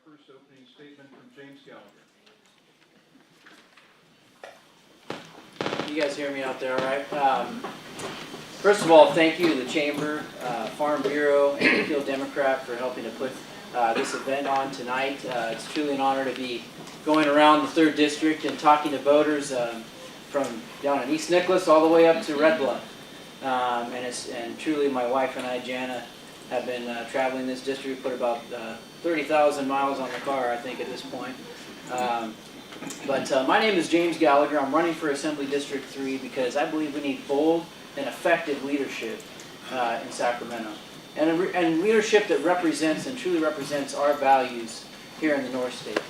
first opening statement from James Gallagher. You guys hear me out there all right? First of all, thank you to the Chamber, Farm Bureau, and the Field Democrat for helping to put this event on tonight. It's truly an honor to be going around the 3rd District and talking to voters from down in East Nicholas all the way up to Red Bluff. And truly my wife and I, Jana, have been traveling this district. We put about 30,000 miles on the car, I think, at this point. But my name is James Gallagher. I'm running for Assembly District 3 because I believe we need bold and effective leadership in Sacramento. And leadership that represents and truly represents our values here in the North State.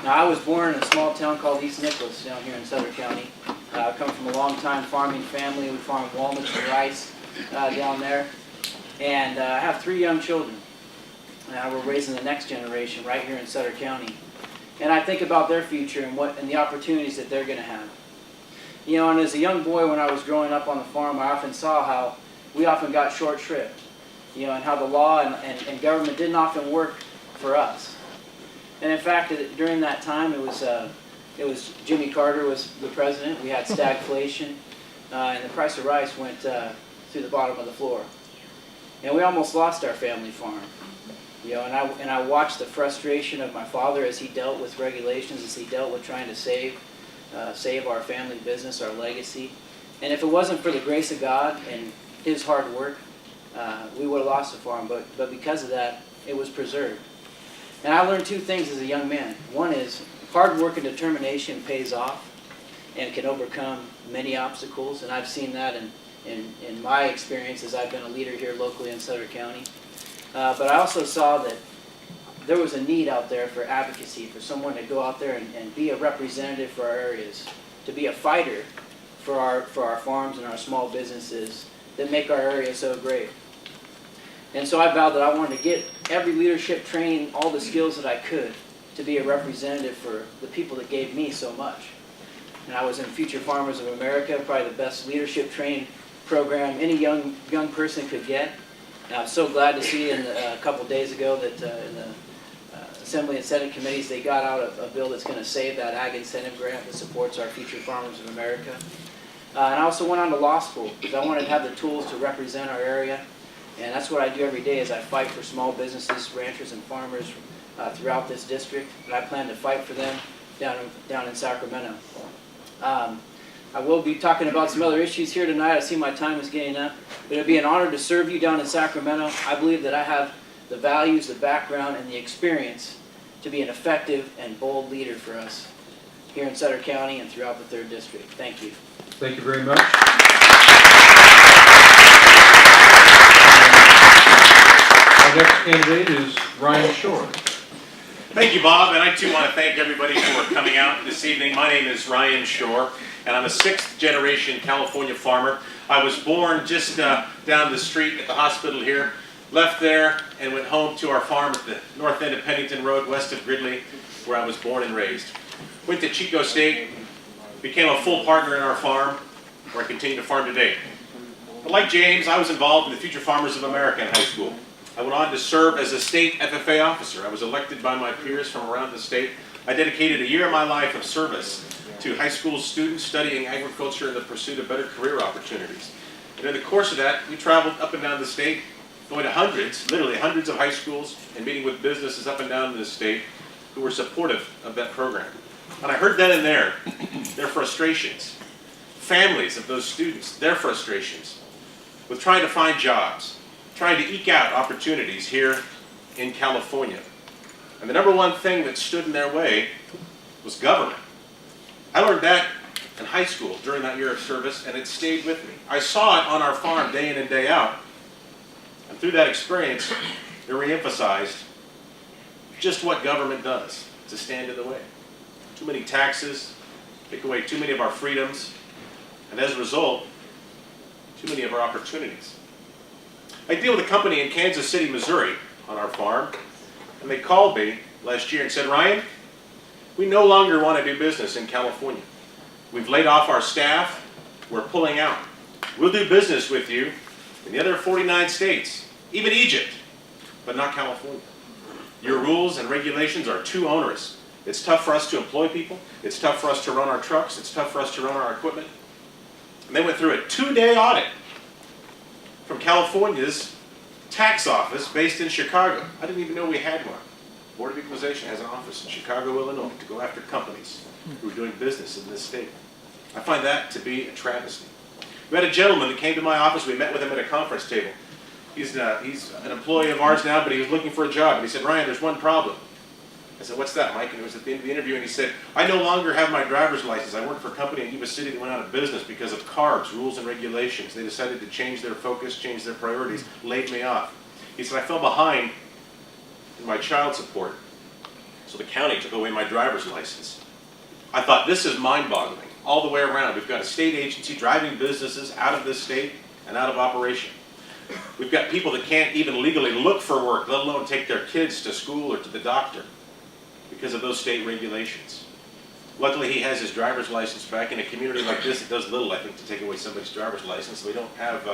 Now, I was born in a small town called East Nicholas down here in Sutter County. I come from a long-time farming family. We farm walnuts and rice down there. And I have 3 young children. We're raising the next generation right here in Sutter County. And I think about their future and the opportunities that they're going to have. You know, and as a young boy when I was growing up on the farm, I often saw how we often got short shrift. You know, and how the law and government didn't often work for us. And in fact, during that time, it was Jimmy Carter was the president. We had stagflation, and the price of rice went through the bottom of the floor. And we almost lost our family farm. You know, and I watched the frustration of my father as he dealt with regulations, as he dealt with trying to save our family business, our legacy. And if it wasn't for the grace of God and his hard work, we would have lost the farm. But because of that, it was preserved. And I learned 2 things as a young man. One is hard work and determination pays off and can overcome many obstacles. And I've seen that in my experience as I've been a leader here locally in Sutter County. But I also saw that there was a need out there for advocacy, for someone to go out there and be a representative for our areas, to be a fighter for our farms and our small businesses that make our area so great. And so I vowed that I wanted to get every leadership training, all the skills that I could, to be a representative for the people that gave me so much. And I was in Future Farmers of America, probably the best leadership training program any young person could get. And I was so glad to see a couple days ago that in the Assembly and Senate committees they got out a bill that's going to save that ag incentive grant that supports our Future Farmers of America. And I also went on to law school because I wanted to have the tools to represent our area. And that's what I do every day is I fight for small businesses, ranchers, and farmers throughout this district. And I plan to fight for them down in Sacramento. I will be talking about some other issues here tonight. I see my time is getting up. But it'll be an honor to serve you down in Sacramento. I believe that I have the values, the background, and the experience to be an effective and bold leader for us here in Sutter County and throughout the 3rd District. Thank you. Thank you very much. Our next candidate is Ryan Schohr. Thank you, Bob, and I too want to thank everybody for coming out this evening. My name is Ryan Schohr, and I'm a 6th-generation California farmer. I was born just down the street at the hospital here, left there, and went home to our farm at the north end of Pennington Road, west of Gridley, where I was born and raised. Went to Chico State, became a full partner in our farm, where I continue to farm today. But like James, I was involved in the Future Farmers of America in high school. I went on to serve as a state FFA officer. I was elected by my peers from around the state. I dedicated a year of my life of service to high school students studying agriculture in the pursuit of better career opportunities. And in the course of that, we traveled up and down the state, going to hundreds, literally hundreds of high schools, and meeting with businesses up and down the state who were supportive of that program. And I heard then and there their frustrations, families of those students, their frustrations with trying to find jobs, trying to eke out opportunities here in California. And the number one thing that stood in their way was government. I learned that in high school during that year of service, and it stayed with me. I saw it on our farm day in and day out. And through that experience, it re-emphasized just what government does to stand in the way. Too many taxes, take away too many of our freedoms, and as a result, too many of our opportunities. I deal with a company in Kansas City, Missouri on our farm, and they called me last year and said, Ryan, we no longer want to do business in California. We've laid off our staff, we're pulling out. We'll do business with you in the other 49 states, even Egypt, but not California. Your rules and regulations are too onerous. It's tough for us to employ people. It's tough for us to run our trucks. It's tough for us to run our equipment. And they went through a 2-day audit from California's tax office based in Chicago. I didn't even know we had one. Board of Equalization has an office in Chicago, Illinois, to go after companies who are doing business in this state. I find that to be a travesty. We had a gentleman that came to my office. We met with him at a conference table. He's an employee of ours now, but he was looking for a job. And he said, "Ryan, there's one problem." I said, "What's that, Mike?" And it was at the end of the interview, and he said, "I no longer have my driver's license. I work for a company in Yuba City that went out of business because of CARB's rules and regulations. They decided to change their focus, change their priorities, laid me off." He said, "I fell behind in my child support, so the county took away my driver's license." I thought, this is mind-boggling all the way around. We've got a state agency driving businesses out of this state and out of operation. We've got people that can't even legally look for work, let alone take their kids to school or to the doctor because of those state regulations. Luckily, he has his driver's license back. In a community like this, it does little, I think, to take away somebody's driver's license. We don't have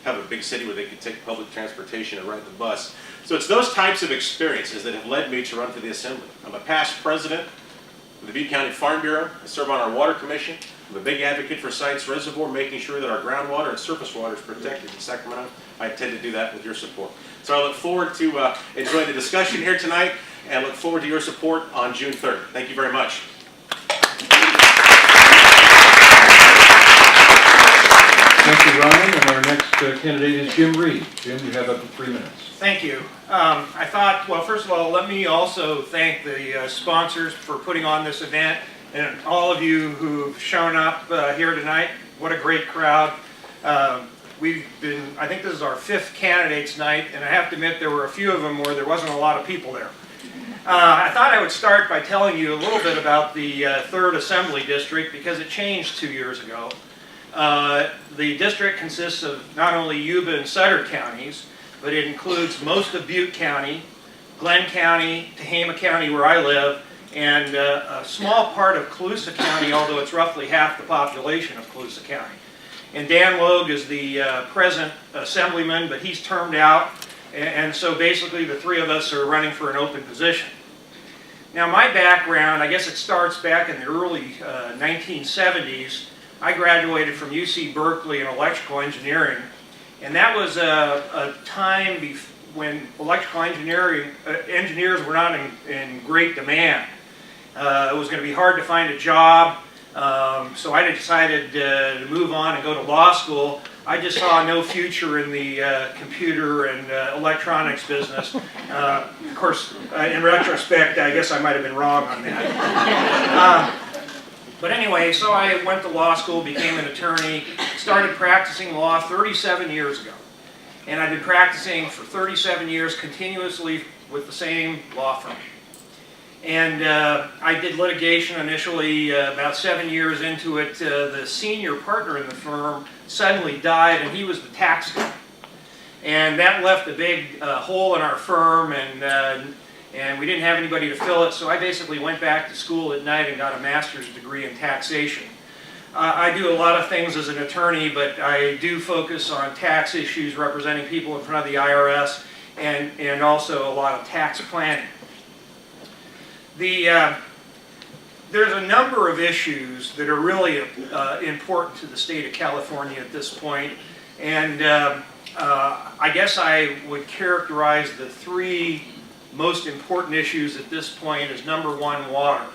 a big city where they can take public transportation and ride the bus. So it's those types of experiences that have led me to run for the Assembly. I'm a past president of the Butte County Farm Bureau. I serve on our Water Commission. I'm a big advocate for Sites Reservoir, making sure that our groundwater and surface water is protected in Sacramento. I intend to do that with your support. So I look forward to enjoying the discussion here tonight, and look forward to your support on June 3rd. Thank you very much. Thank you, Ryan. And our next candidate is Jim Reed. Jim, you have up to 3 minutes. Thank you. I thought, well, first of all, let me also thank the sponsors for putting on this event, and all of you who've shown up here tonight. What a great crowd. I think this is our 5th candidates night, and I have to admit there were a few of them where there wasn't a lot of people there. I thought I would start by telling you a little bit about the 3rd Assembly District, because it changed 2 years ago. The district consists of not only Yuba and Sutter counties, but it includes most of Butte County, Glenn County, Tehama County where I live, and a small part of Colusa County, although it's roughly half the population of Colusa County. And Dan Logue is the present assemblyman, but he's termed out, and so basically the 3 of us are running for an open position. Now my background, I guess it starts back in the early 1970s. I graduated from UC Berkeley in electrical engineering, and that was a time when electrical engineers were not in great demand. It was going to be hard to find a job, so I decided to move on and go to law school. I just saw no future in the computer and electronics business. Of course, in retrospect, I guess I might have been wrong on that. But anyway, so I went to law school, became an attorney, started practicing law 37 years ago. And I've been practicing for 37 years continuously with the same law firm. And I did litigation initially. About 7 years into it, the senior partner in the firm suddenly died, and he was the tax guy. And that left a big hole in our firm, and we didn't have anybody to fill it, so I basically went back to school at night and got a master's degree in taxation. I do a lot of things as an attorney, but I do focus on tax issues representing people in front of the IRS, and also a lot of tax planning. There's a number of issues that are really important to the state of California at this point, and I guess I would characterize the 3 most important issues at this point as number 1, water.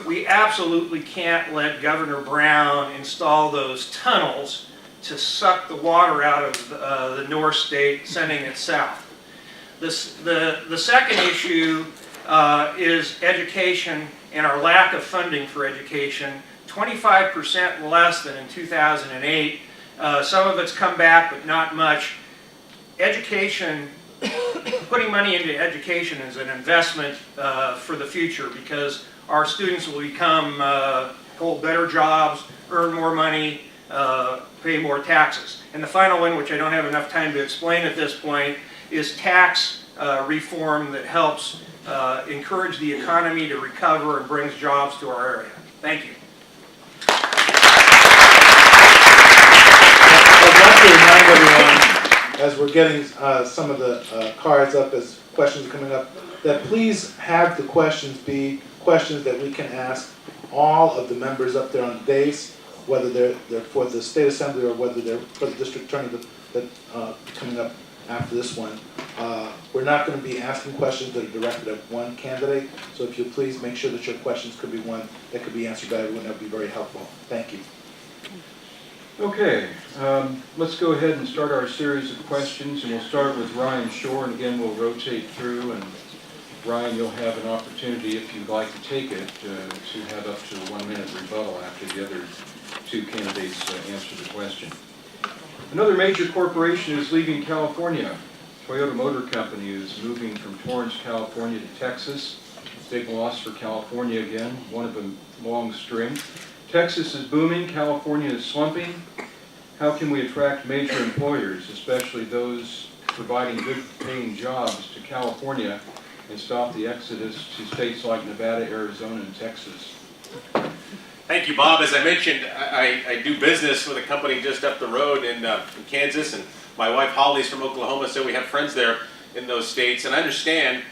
We absolutely can't let Governor Brown install those tunnels to suck the water out of the North State, sending it south. The second issue is education and our lack of funding for education. 25% less than in 2008. Some of it's come back, but not much. Education, putting money into education is an investment for the future, because our students will hold better jobs, earn more money, pay more taxes. And the final one, which I don't have enough time to explain at this point, is tax reform that helps encourage the economy to recover and brings jobs to our area. Thank you. I'd like to remind everyone as we're getting some of the cards up, as questions are coming up, that please have the questions be questions that we can ask all of the members up there on the dais, whether they're for the State Assembly or whether they're for the District Attorney that coming up after this one. We're not going to be asking questions that are directed at one candidate, so if you'll please make sure that your questions could be one that could be answered by everyone, that would be very helpful. Thank you. Okay, let's go ahead and start our series of questions, and we'll start with Ryan Schohr, and again we'll rotate through, and Ryan, you'll have an opportunity, if you'd like to take it, to have up to a 1-minute rebuttal after the other two candidates answer the question. Another major corporation is leaving California. Toyota Motor Company is moving from Torrance, California to Texas. Big loss for California again, one of a long string. Texas is booming, California is slumping. How can we attract major employers, especially those providing good paying jobs, to California and stop the exodus to states like Nevada, Arizona, and Texas? Thank you, Bob. As I mentioned, I do business with a company just up the road in Kansas, and my wife Holly's from Oklahoma, so we have friends there in those states, and I understand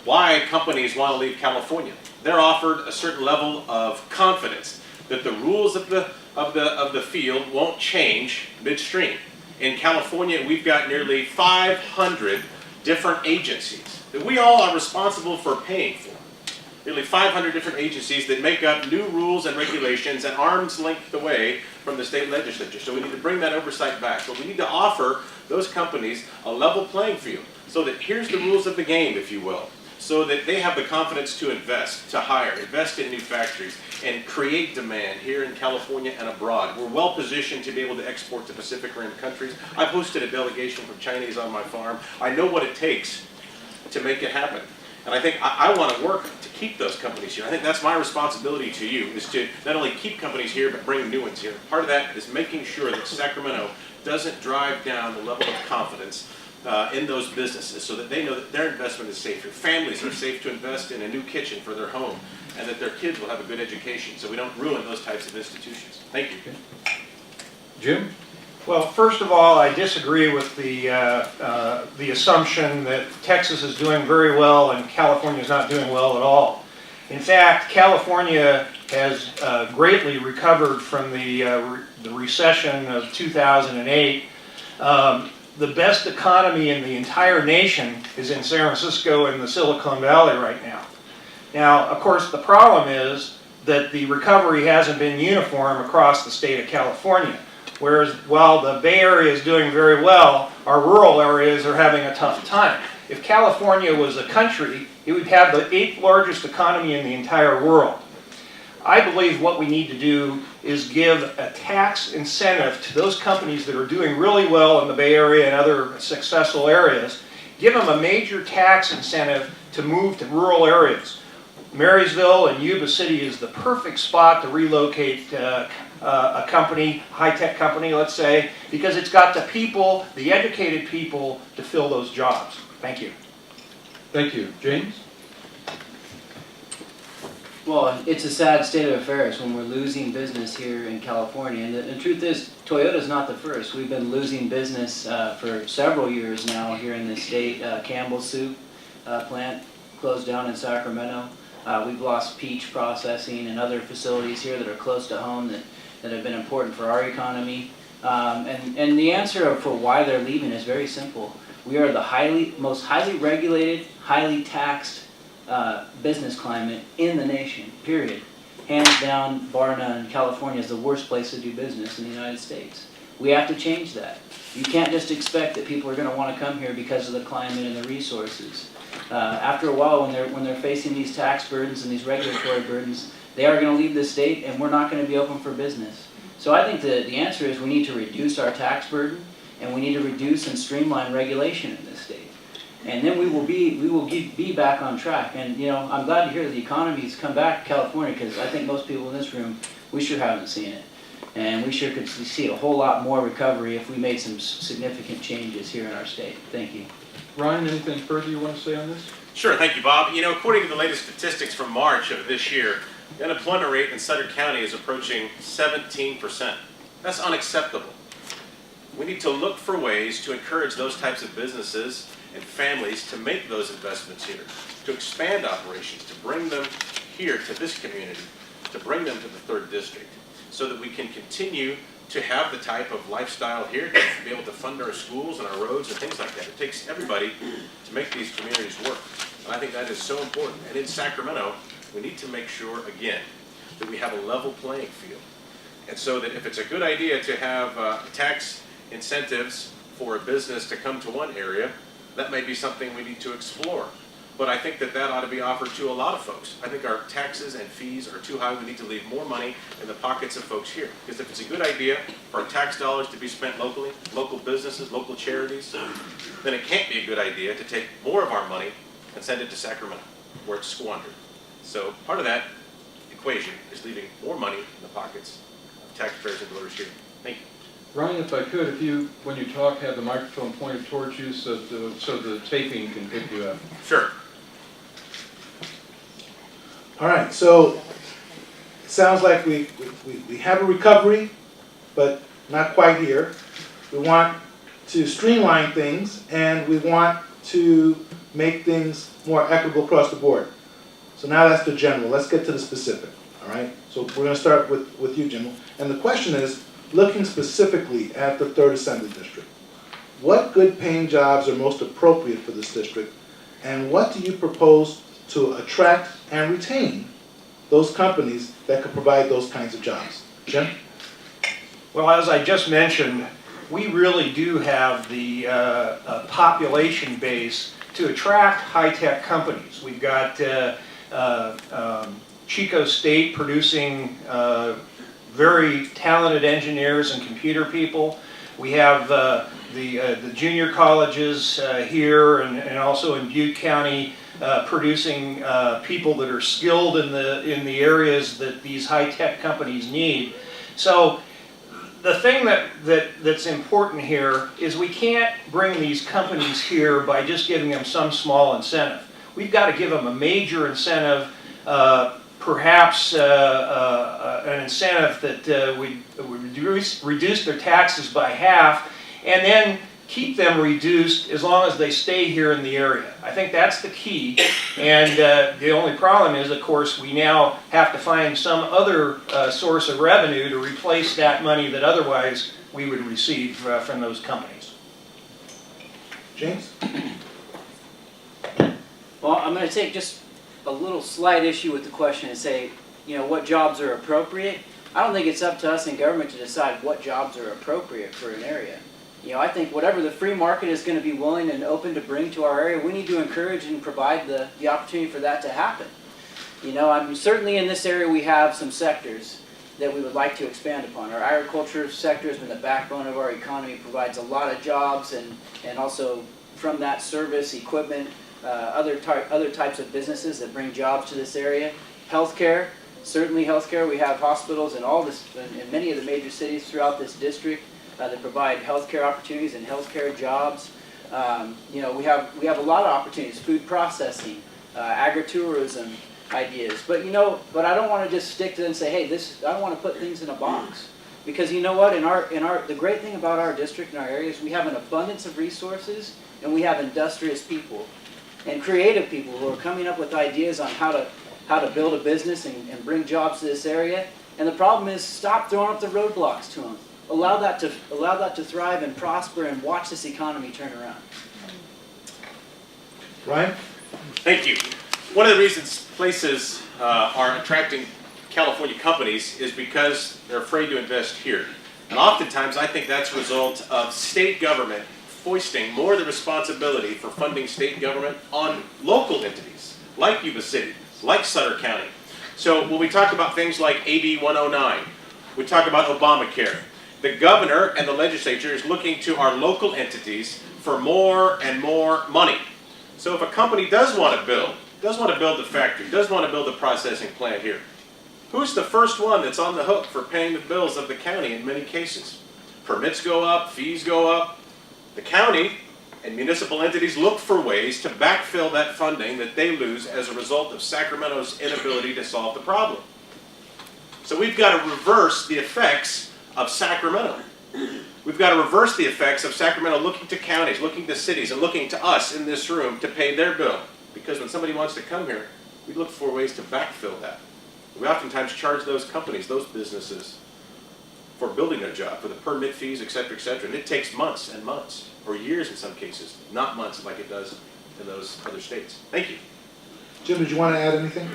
why companies want to leave California. They're offered a certain level of confidence that the rules of the field won't change midstream. In California, we've got nearly 500 different agencies that we all are responsible for paying for. Nearly 500 different agencies that make up new rules and regulations at arm's length away from the state legislature. So we need to bring that oversight back. But we need to offer those companies a level playing field so that here's the rules of the game, if you will, so that they have the confidence to invest, to hire, invest in new factories, and create demand here in California and abroad. We're well positioned to be able to export to Pacific Rim countries. I've hosted a delegation from Chinese on my farm. I know what it takes to make it happen. And I think I want to work to keep those companies here. I think that's my responsibility to you, is to not only keep companies here, but bring new ones here. Part of that is making sure that Sacramento doesn't drive down the level of confidence in those businesses, so that they know that their investment is safe. Their families are safe to invest in a new kitchen for their home, and that their kids will have a good education, so we don't ruin those types of institutions. Thank you. Jim? Well, first of all, I disagree with the assumption that Texas is doing very well and California is not doing well at all. In fact, California has greatly recovered from the recession of 2008. The best economy in the entire nation is in San Francisco and the Silicon Valley right now. Now, of course, the problem is that the recovery hasn't been uniform across the state of California. Whereas while the Bay Area is doing very well, our rural areas are having a tough time. If California was a country, it would have the 8th largest economy in the entire world. I believe what we need to do is give a tax incentive to those companies that are doing really well in the Bay Area and other successful areas. Give them a major tax incentive to move to rural areas. Marysville and Yuba City is the perfect spot to relocate a company, high-tech company, let's say, because it's got the people, the educated people, to fill those jobs. Thank you. Thank you. James? Well, it's a sad state of affairs when we're losing business here in California. And the truth is, Toyota's not the first. We've been losing business for several years now here in this state. Campbell's Soup plant closed down in Sacramento. We've lost peach processing and other facilities here that are close to home that have been important for our economy. And the answer for why they're leaving is very simple. We are the most highly regulated, highly taxed business climate in the nation, period. Hands down, bar none, California is the worst place to do business in the United States. We have to change that. You can't just expect that people are going to want to come here because of the climate and the resources. After a while, when they're facing these tax burdens and these regulatory burdens, they are going to leave the state, and we're not going to be open for business. So I think the answer is we need to reduce our tax burden, and we need to reduce and streamline regulation in this state. And then we will be back on track. And you know, I'm glad to hear that the economy's come back to California, because I think most people in this room, we sure haven't seen it. And we sure could see a whole lot more recovery if we made some significant changes here in our state. Thank you. Ryan, anything further you want to say on this? Sure, thank you, Bob. You know, according to the latest statistics from March of this year, the unemployment rate in Sutter County is approaching 17%. That's unacceptable. We need to look for ways to encourage those types of businesses and families to make those investments here, to expand operations, to bring them here to this community, to bring them to the 3rd District, so that we can continue to have the type of lifestyle here, to be able to fund our schools and our roads and things like that. It takes everybody to make these communities work. And I think that is so important. And in Sacramento, we need to make sure, again, that we have a level playing field. And so that if it's a good idea to have tax incentives for a business to come to one area, that may be something we need to explore. But I think that that ought to be offered to a lot of folks. I think our taxes and fees are too high. We need to leave more money in the pockets of folks here. Because if it's a good idea for our tax dollars to be spent locally, local businesses, local charities, then it can't be a good idea to take more of our money and send it to Sacramento, where it's squandered. So part of that equation is leaving more money in the pockets of taxpayers and voters here. Thank you. Ryan, if I could, if you, when you talk, have the microphone pointed towards you so the taping can pick you up. Sure. All right, so it sounds like we have a recovery, but not quite here. We want to streamline things, and we want to make things more equitable across the board. So now that's the general. Let's get to the specific, all right? So we're going to start with you, Jim. And the question is, looking specifically at the 3rd Assembly District, what good paying jobs are most appropriate for this district, and what do you propose to attract and retain those companies that could provide those kinds of jobs? Jim? Well, as I just mentioned, we really do have the population base to attract high-tech companies. We've got Chico State producing very talented engineers and computer people. We have the junior colleges here and also in Butte County producing people that are skilled in the areas that these high-tech companies need. So the thing that's important here is we can't bring these companies here by just giving them some small incentive. We've got to give them a major incentive, perhaps an incentive that would reduce their taxes by half, and then keep them reduced as long as they stay here in the area. I think that's the key. And the only problem is, of course, we now have to find some other source of revenue to replace that money that otherwise we would receive from those companies. James? Well, I'm going to take just a little slight issue with the question and say, you know, what jobs are appropriate. I don't think it's up to us in government to decide what jobs are appropriate for an area. You know, I think whatever the free market is going to be willing and open to bring to our area, we need to encourage and provide the opportunity for that to happen. You know, certainly in this area we have some sectors that we would like to expand upon. Our agriculture sector has been the backbone of our economy, provides a lot of jobs, and also from that service, equipment, other types of businesses that bring jobs to this area. Healthcare, certainly healthcare. We have hospitals in many of the major cities throughout this district that provide healthcare opportunities and healthcare jobs. You know, we have a lot of opportunities: food processing, agritourism ideas. But I don't want to just stick to it and say, hey, I don't want to put things in a box, because you know what? The great thing about our district and our area is we have an abundance of resources, and we have industrious people and creative people who are coming up with ideas on how to build a business and bring jobs to this area. And the problem is, stop throwing up the roadblocks to them. Allow that to thrive and prosper, and watch this economy turn around. Ryan? Thank you. One of the reasons places are attracting California companies is because they're afraid to invest here. And oftentimes I think that's a result of state government foisting more of the responsibility for funding state government on local entities, like Yuba City, like Sutter County. So when we talk about things like AB 109, we talk about Obamacare, the governor and the legislature is looking to our local entities for more and more money. So if a company does want to build the factory, does want to build the processing plant here, who's the first one that's on the hook for paying the bills of the county in many cases? Permits go up, fees go up. The county and municipal entities look for ways to backfill that funding that they lose as a result of Sacramento's inability to solve the problem. So we've got to reverse the effects of Sacramento. We've got to reverse the effects of Sacramento looking to counties, looking to cities, and looking to us in this room to pay their bill. Because when somebody wants to come here, we look for ways to backfill that. We oftentimes charge those companies, those businesses, for building their job, for the permit fees, et cetera, and it takes months and months, or years in some cases, not months like it does in those other states. Thank you. Jim, did you want to add anything?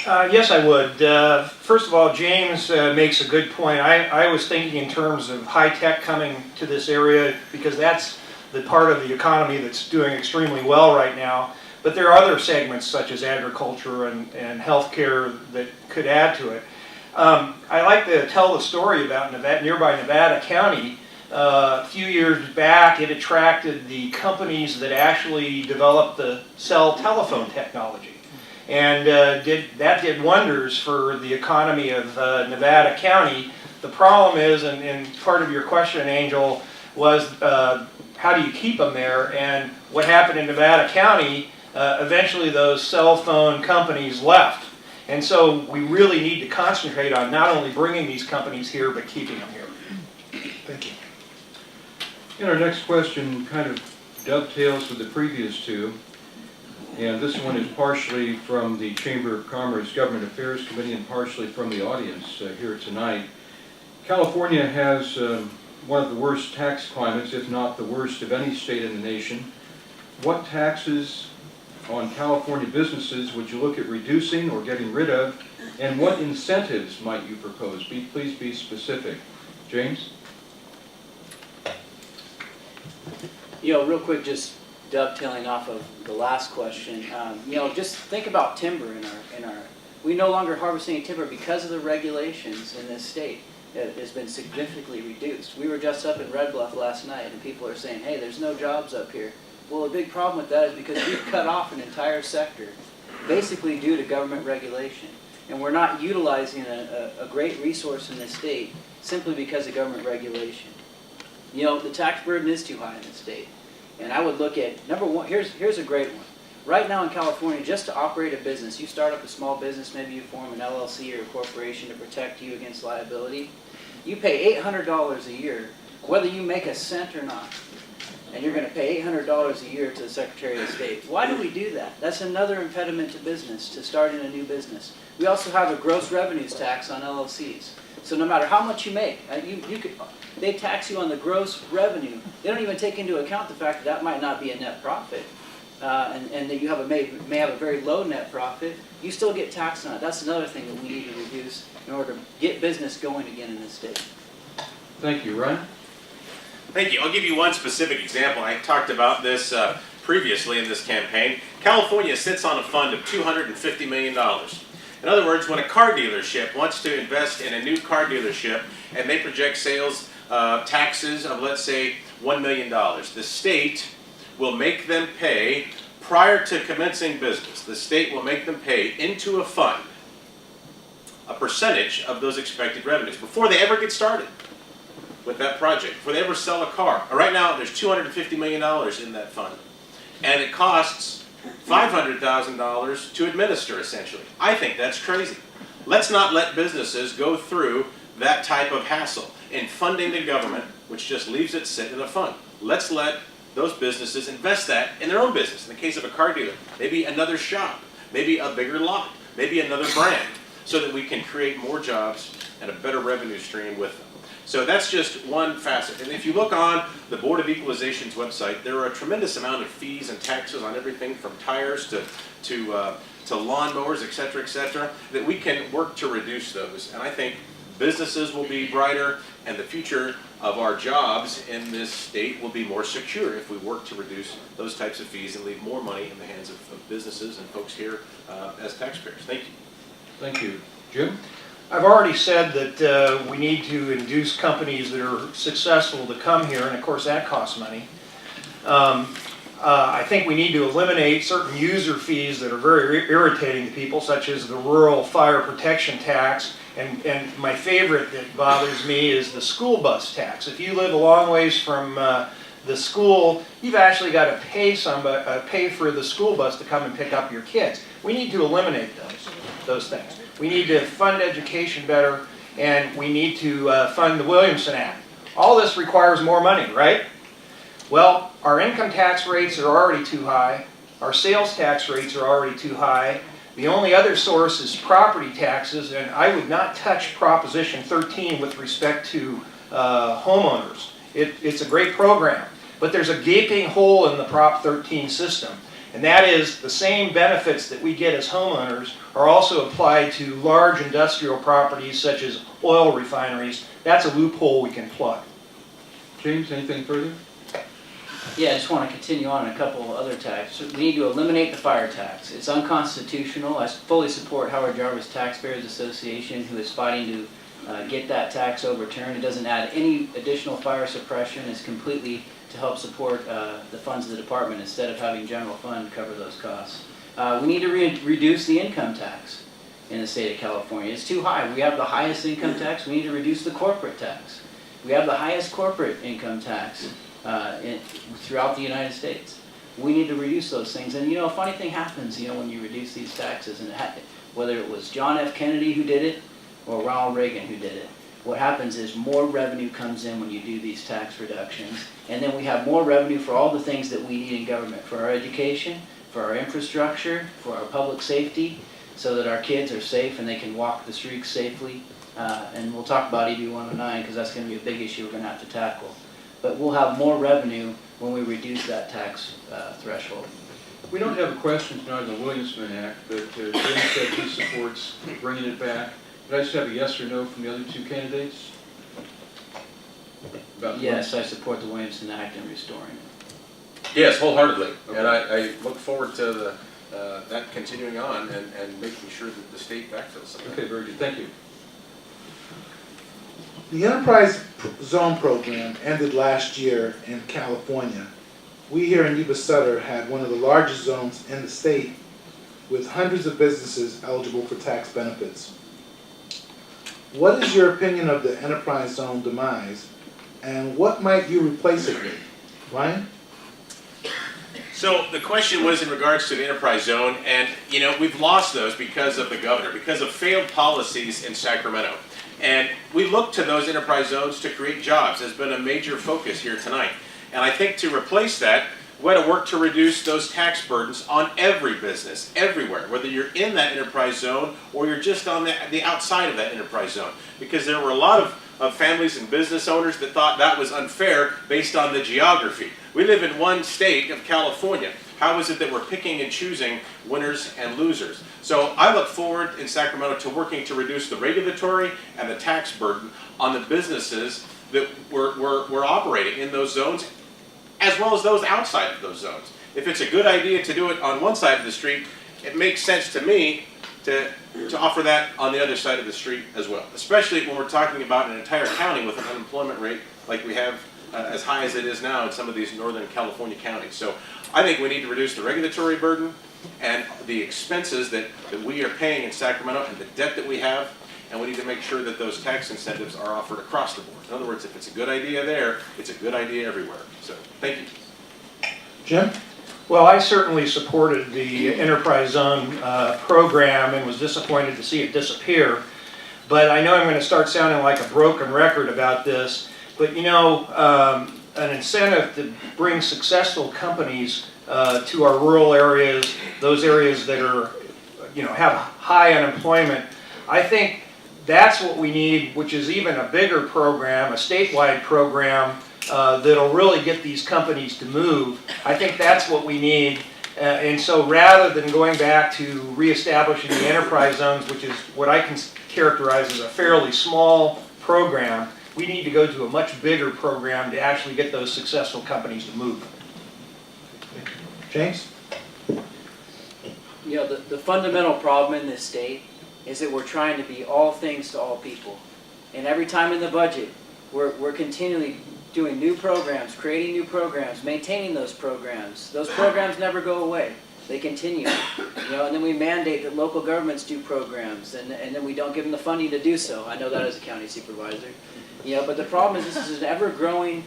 Yes, I would. First of all, James makes a good point. I was thinking in terms of high tech coming to this area because that's the part of the economy that's doing extremely well right now. But there are other segments such as agriculture and healthcare that could add to it. I like to tell the story about nearby Nevada County. A few years back, it attracted the companies that actually developed the cell telephone technology. And that did wonders for the economy of Nevada County. The problem is, and part of your question, Angel, was how do you keep them there? And what happened in Nevada County, eventually those cell phone companies left. And so we really need to concentrate on not only bringing these companies here, but keeping them here. Thank you. And our next question kind of dovetails with the previous two. And this one is partially from the Chamber of Commerce Government Affairs Committee and partially from the audience here tonight. California has one of the worst tax climates, if not the worst of any state in the nation. What taxes on California businesses would you look at reducing or getting rid of, and what incentives might you propose? Please be specific. James? Real quick, just dovetailing off of the last question, just think about timber in our. We no longer harvest any timber because of the regulations in this state. It has been significantly reduced. We were just up in Red Bluff last night, and people are saying, "Hey, there's no jobs up here." Well, a big problem with that is because we've cut off an entire sector, basically due to government regulation, and we're not utilizing a great resource in this state simply because of government regulation. The tax burden is too high in this state. And I would look at, number one, here's a great one. Right now in California, just to operate a business, you start up a small business, maybe you form an LLC or a corporation to protect you against liability. You pay $800 a year, whether you make a cent or not. And you're going to pay $800 a year to the Secretary of State. Why do we do that? That's another impediment to business, to starting a new business. We also have a gross revenues tax on LLCs. So no matter how much you make, they tax you on the gross revenue. They don't even take into account the fact that might not be a net profit, and that you may have a very low net profit. You still get taxed on it. That's another thing that we need to reduce in order to get business going again in this state. Thank you. Ryan? Thank you. I'll give you one specific example. I talked about this previously in this campaign. California sits on a fund of $250 million. In other words, when a car dealership wants to invest in a new car dealership and they project sales taxes of, let's say, $1 million, the state will make them pay, prior to commencing business, the state will make them pay into a fund a percentage of those expected revenues before they ever get started with that project, before they ever sell a car. Right now, there's $250 million in that fund, and it costs $500,000 to administer, essentially. I think that's crazy. Let's not let businesses go through that type of hassle in funding the government, which just leaves it sit in a fund. Let's let those businesses invest that in their own business. In the case of a car dealer, maybe another shop, maybe a bigger lot, maybe another brand, so that we can create more jobs and a better revenue stream with them. So that's just one facet. And if you look on the Board of Equalization's website, there are a tremendous amount of fees and taxes on everything from tires to lawnmowers, et cetera, that we can work to reduce those. And I think businesses will be brighter, and the future of our jobs in this state will be more secure if we work to reduce those types of fees and leave more money in the hands of businesses and folks here as taxpayers. Thank you. Thank you. Jim? I've already said that we need to induce companies that are successful to come here, and of course that costs money. I think we need to eliminate certain user fees that are very irritating to people, such as the rural fire protection tax, and my favorite that bothers me is the school bus tax. If you live a long ways from the school, you've actually got to pay for the school bus to come and pick up your kids. We need to eliminate those things. We need to fund education better, and we need to fund the Williamson Act. all this requires more money, right? Well, our income tax rates are already too high. Our sales tax rates are already too high. The only other source is property taxes, and I would not touch Proposition 13 with respect to homeowners. It's a great program, but there's a gaping hole in the Prop 13 system, and that is the same benefits that we get as homeowners are also applied to large industrial properties such as oil refineries. That's a loophole we can plug. James, anything further? Yeah, I just want to continue on a couple of other taxes. We need to eliminate the fire tax. It's unconstitutional. I fully support Howard Jarvis Taxpayers Association, who is fighting to get that tax overturned. It doesn't add any additional fire suppression. It's completely to help support the funds of the department instead of having general fund cover those costs. We need to reduce the income tax in the state of California. It's too high. We have the highest income tax. We need to reduce the corporate tax. We have the highest corporate income tax throughout the United States. We need to reduce those things. And you know, a funny thing happens, you know, when you reduce these taxes, and whether it was John F. Kennedy who did it or Ronald Reagan who did it, what happens is more revenue comes in when you do these tax reductions, and then we have more revenue for all the things that we need in government, for our education, for our infrastructure, for our public safety, so that our kids are safe and they can walk the streets safely. And we'll talk about EB 109 because that's going to be a big issue we're going to have to tackle. But we'll have more revenue when we reduce that tax threshold. We don't have a question tonight on the Williamson Act, but James said he supports bringing it back. Could I just have a yes or no from the other two candidates? Yes, I support the Williamson Act and restoring it. Yes, wholeheartedly. Okay. And I look forward to that continuing on and making sure that the state backfills some of that. Okay, very good. Thank you. The Enterprise Zone program ended last year in California. We here in Yuba Sutter had one of the largest zones in the state with hundreds of businesses eligible for tax benefits. What is your opinion of the Enterprise Zone demise, and what might you replace it with? Ryan? So the question was in regards to the enterprise zone, and you know, we've lost those because of the governor, because of failed policies in Sacramento. And we look to those enterprise zones to create jobs. Has been a major focus here tonight. And I think to replace that, we had to work to reduce those tax burdens on every business, everywhere, whether you're in that enterprise zone or you're just on the outside of that enterprise zone. Because there were a lot of families and business owners that thought that was unfair based on the geography. We live in one state of California. How is it that we're picking and choosing winners and losers? So I look forward in Sacramento to working to reduce the regulatory and the tax burden on the businesses that we're operating in those zones, as well as those outside of those zones. If it's a good idea to do it on one side of the street, it makes sense to me to offer that on the other side of the street as well, especially when we're talking about an entire county with an unemployment rate like we have as high as it is now in some of these Northern California counties. So I think we need to reduce the regulatory burden and the expenses that we are paying in Sacramento and the debt that we have, and we need to make sure that those tax incentives are offered across the board. In other words, if it's a good idea there, it's a good idea everywhere. So thank you. Jim? Well, I certainly supported the Enterprise Zone program and was disappointed to see it disappear. But I know I'm going to start sounding like a broken record about this. But you know, an incentive to bring successful companies to our rural areas, those areas that are, you know, have high unemployment, I think that's what we need, which is even a bigger program, a statewide program that'll really get these companies to move. I think that's what we need. And so rather than going back to reestablishing the enterprise zones, which is what I can characterize as a fairly small program, we need to go to a much bigger program to actually get those successful companies to move. James? You know, the fundamental problem in this state is that we're trying to be all things to all people. And every time in the budget, we're continually doing new programs, creating new programs, maintaining those programs. Those programs never go away. They continue. You know, and then we mandate that local governments do programs, and then we don't give them the funding to do so. I know that as a county supervisor. You know, but the problem is this is an ever-growing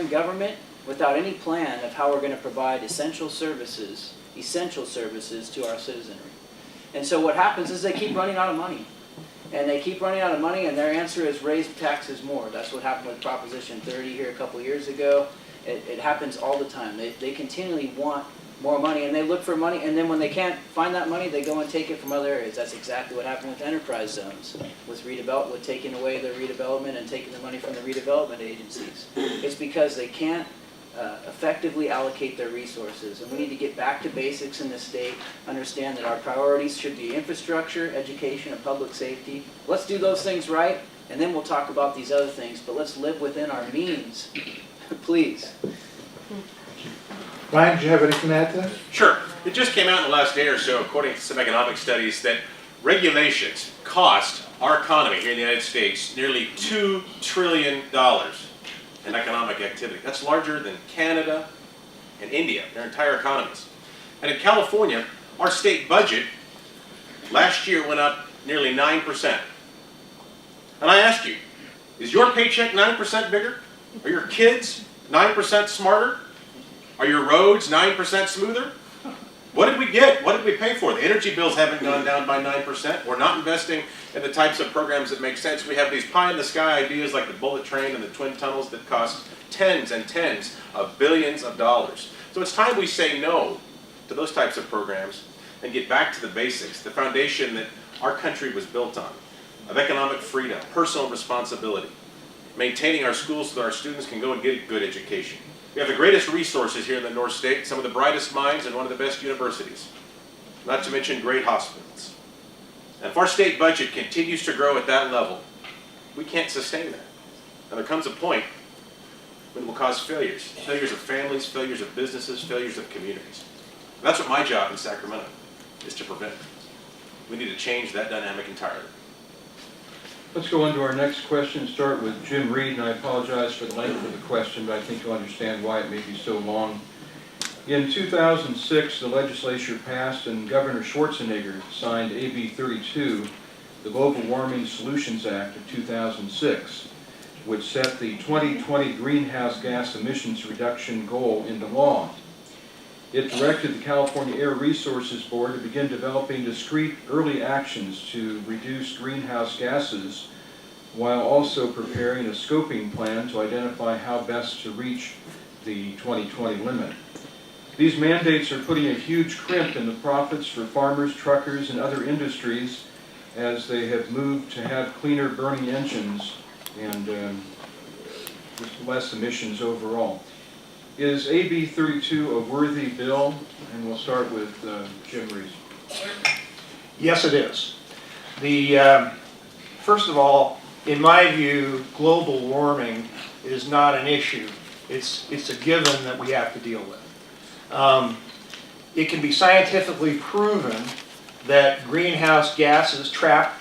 government without any plan of how we're going to provide essential services to our citizenry. And so what happens is they keep running out of money. And they keep running out of money, and their answer is raise taxes more. That's what happened with Proposition 30 here a couple years ago. It happens all the time. They continually want more money, and they look for money, and then when they can't find that money, they go and take it from other areas. That's exactly what happened with enterprise zones, with taking away their redevelopment and taking the money from the redevelopment agencies. It's because they can't effectively allocate their resources, and we need to get back to basics in this state, understand that our priorities should be infrastructure, education, and public safety. Let's do those things right, and then we'll talk about these other things, but let's live within our means, please. Ryan, do you have anything to add to that? Sure. It just came out in the last day or so, according to some economic studies, that regulations cost our economy here in the United States nearly $2 trillion in economic activity. That's larger than Canada and India, their entire economies. And in California, our state budget last year went up nearly 9%. And I ask you, is your paycheck 9% bigger? Are your kids 9% smarter? Are your roads 9% smoother? What did we get? What did we pay for? The energy bills haven't gone down by 9%. We're not investing in the types of programs that make sense. We have these pie-in-the-sky ideas like the bullet train and the twin tunnels that cost tens and tens of billions of dollars. So it's time we say no to those types of programs and get back to the basics, the foundation that our country was built on, of economic freedom, personal responsibility, maintaining our schools so that our students can go and get a good education. We have the greatest resources here in the North State, some of the brightest minds and one of the best universities, not to mention great hospitals. And if our state budget continues to grow at that level, we can't sustain that. And there comes a point when it will cause failures. Failures of families, failures of businesses, failures of communities. And that's what my job in Sacramento is to prevent. We need to change that dynamic entirely. Let's go on to our next question, start with Jim Reed, and I apologize for the length of the question, but I think you'll understand why it may be so long. In 2006, the legislature passed and Governor Schwarzenegger signed AB 32, the Global Warming Solutions Act of 2006, which set the 2020 greenhouse gas emissions reduction goal into law. It directed the California Air Resources Board to begin developing discrete early actions to reduce greenhouse gases while also preparing a scoping plan to identify how best to reach the 2020 limit. These mandates are putting a huge crimp in the profits for farmers, truckers, and other industries as they have moved to have cleaner burning engines and with less emissions overall. Is AB 32 a worthy bill? And we'll start with Jim Reed. Yes, it is. First of all, in my view, global warming is not an issue. It's a given that we have to deal with. It can be scientifically proven that greenhouse gases trap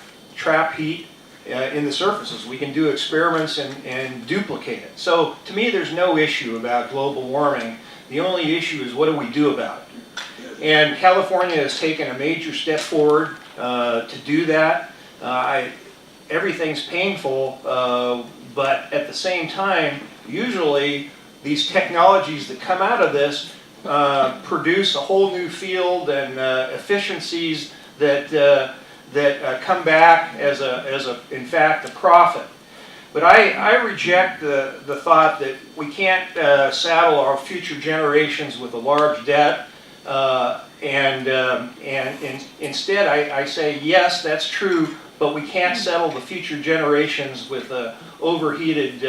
heat in the surfaces. We can do experiments and duplicate it. So to me, there's no issue about global warming. The only issue is what do we do about it? And California has taken a major step forward to do that. Everything's painful, but at the same time, usually these technologies that come out of this produce a whole new field and efficiencies that come back as in fact, a profit. But I reject the thought that we can't saddle our future generations with a large debt, and instead I say yes, that's true, but we can't settle the future generations with an overheated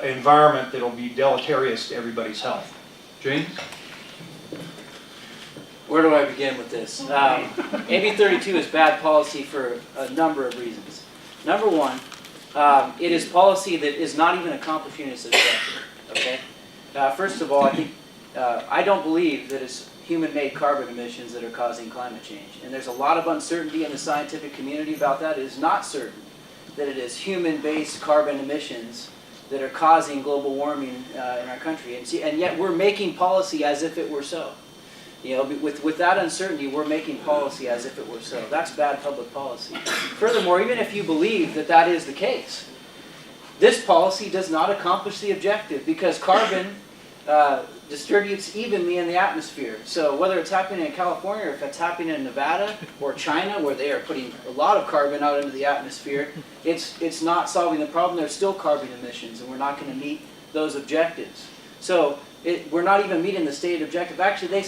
environment that'll be deleterious to everybody's health. James? Where do I begin with this? AB 32 is bad policy for a number of reasons. Number one, it is policy that is not even accomplishing its objective. Okay. First of all, I don't believe that it's human-made carbon emissions that are causing climate change, and there's a lot of uncertainty in the scientific community about that. It is not certain that it is human-based carbon emissions that are causing global warming in our country, and yet we're making policy as if it were so. You know, with that uncertainty, we're making policy as if it were so. That's bad public policy. Furthermore, even if you believe that that is the case, this policy does not accomplish the objective because carbon distributes evenly in the atmosphere. So whether it's happening in California or if it's happening in Nevada or China, where they are putting a lot of carbon out into the atmosphere, it's not solving the problem. There's still carbon emissions, and we're not going to meet those objectives. So we're not even meeting the stated objective. Actually,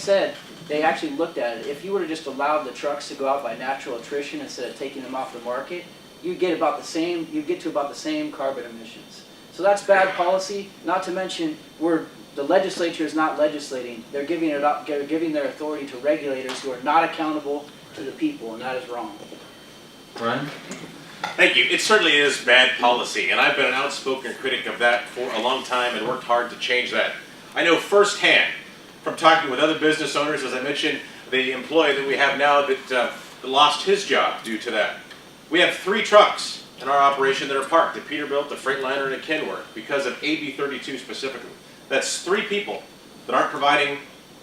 they actually looked at it. If you were to just allow the trucks to go out by natural attrition instead of taking them off the market, you get to about the same carbon emissions. So that's bad policy. Not to mention, the legislature is not legislating. They're giving their authority to regulators who are not accountable to the people, and that is wrong. Ryan? Thank you. It certainly is bad policy, and I've been an outspoken critic of that for a long time and worked hard to change that. I know firsthand from talking with other business owners, as I mentioned, the employee that we have now that lost his job due to that. We have 3 trucks in our operation that are parked, a Peterbilt, a Freightliner, and a Kenworth, because of AB 32 specifically. That's 3 people that aren't providing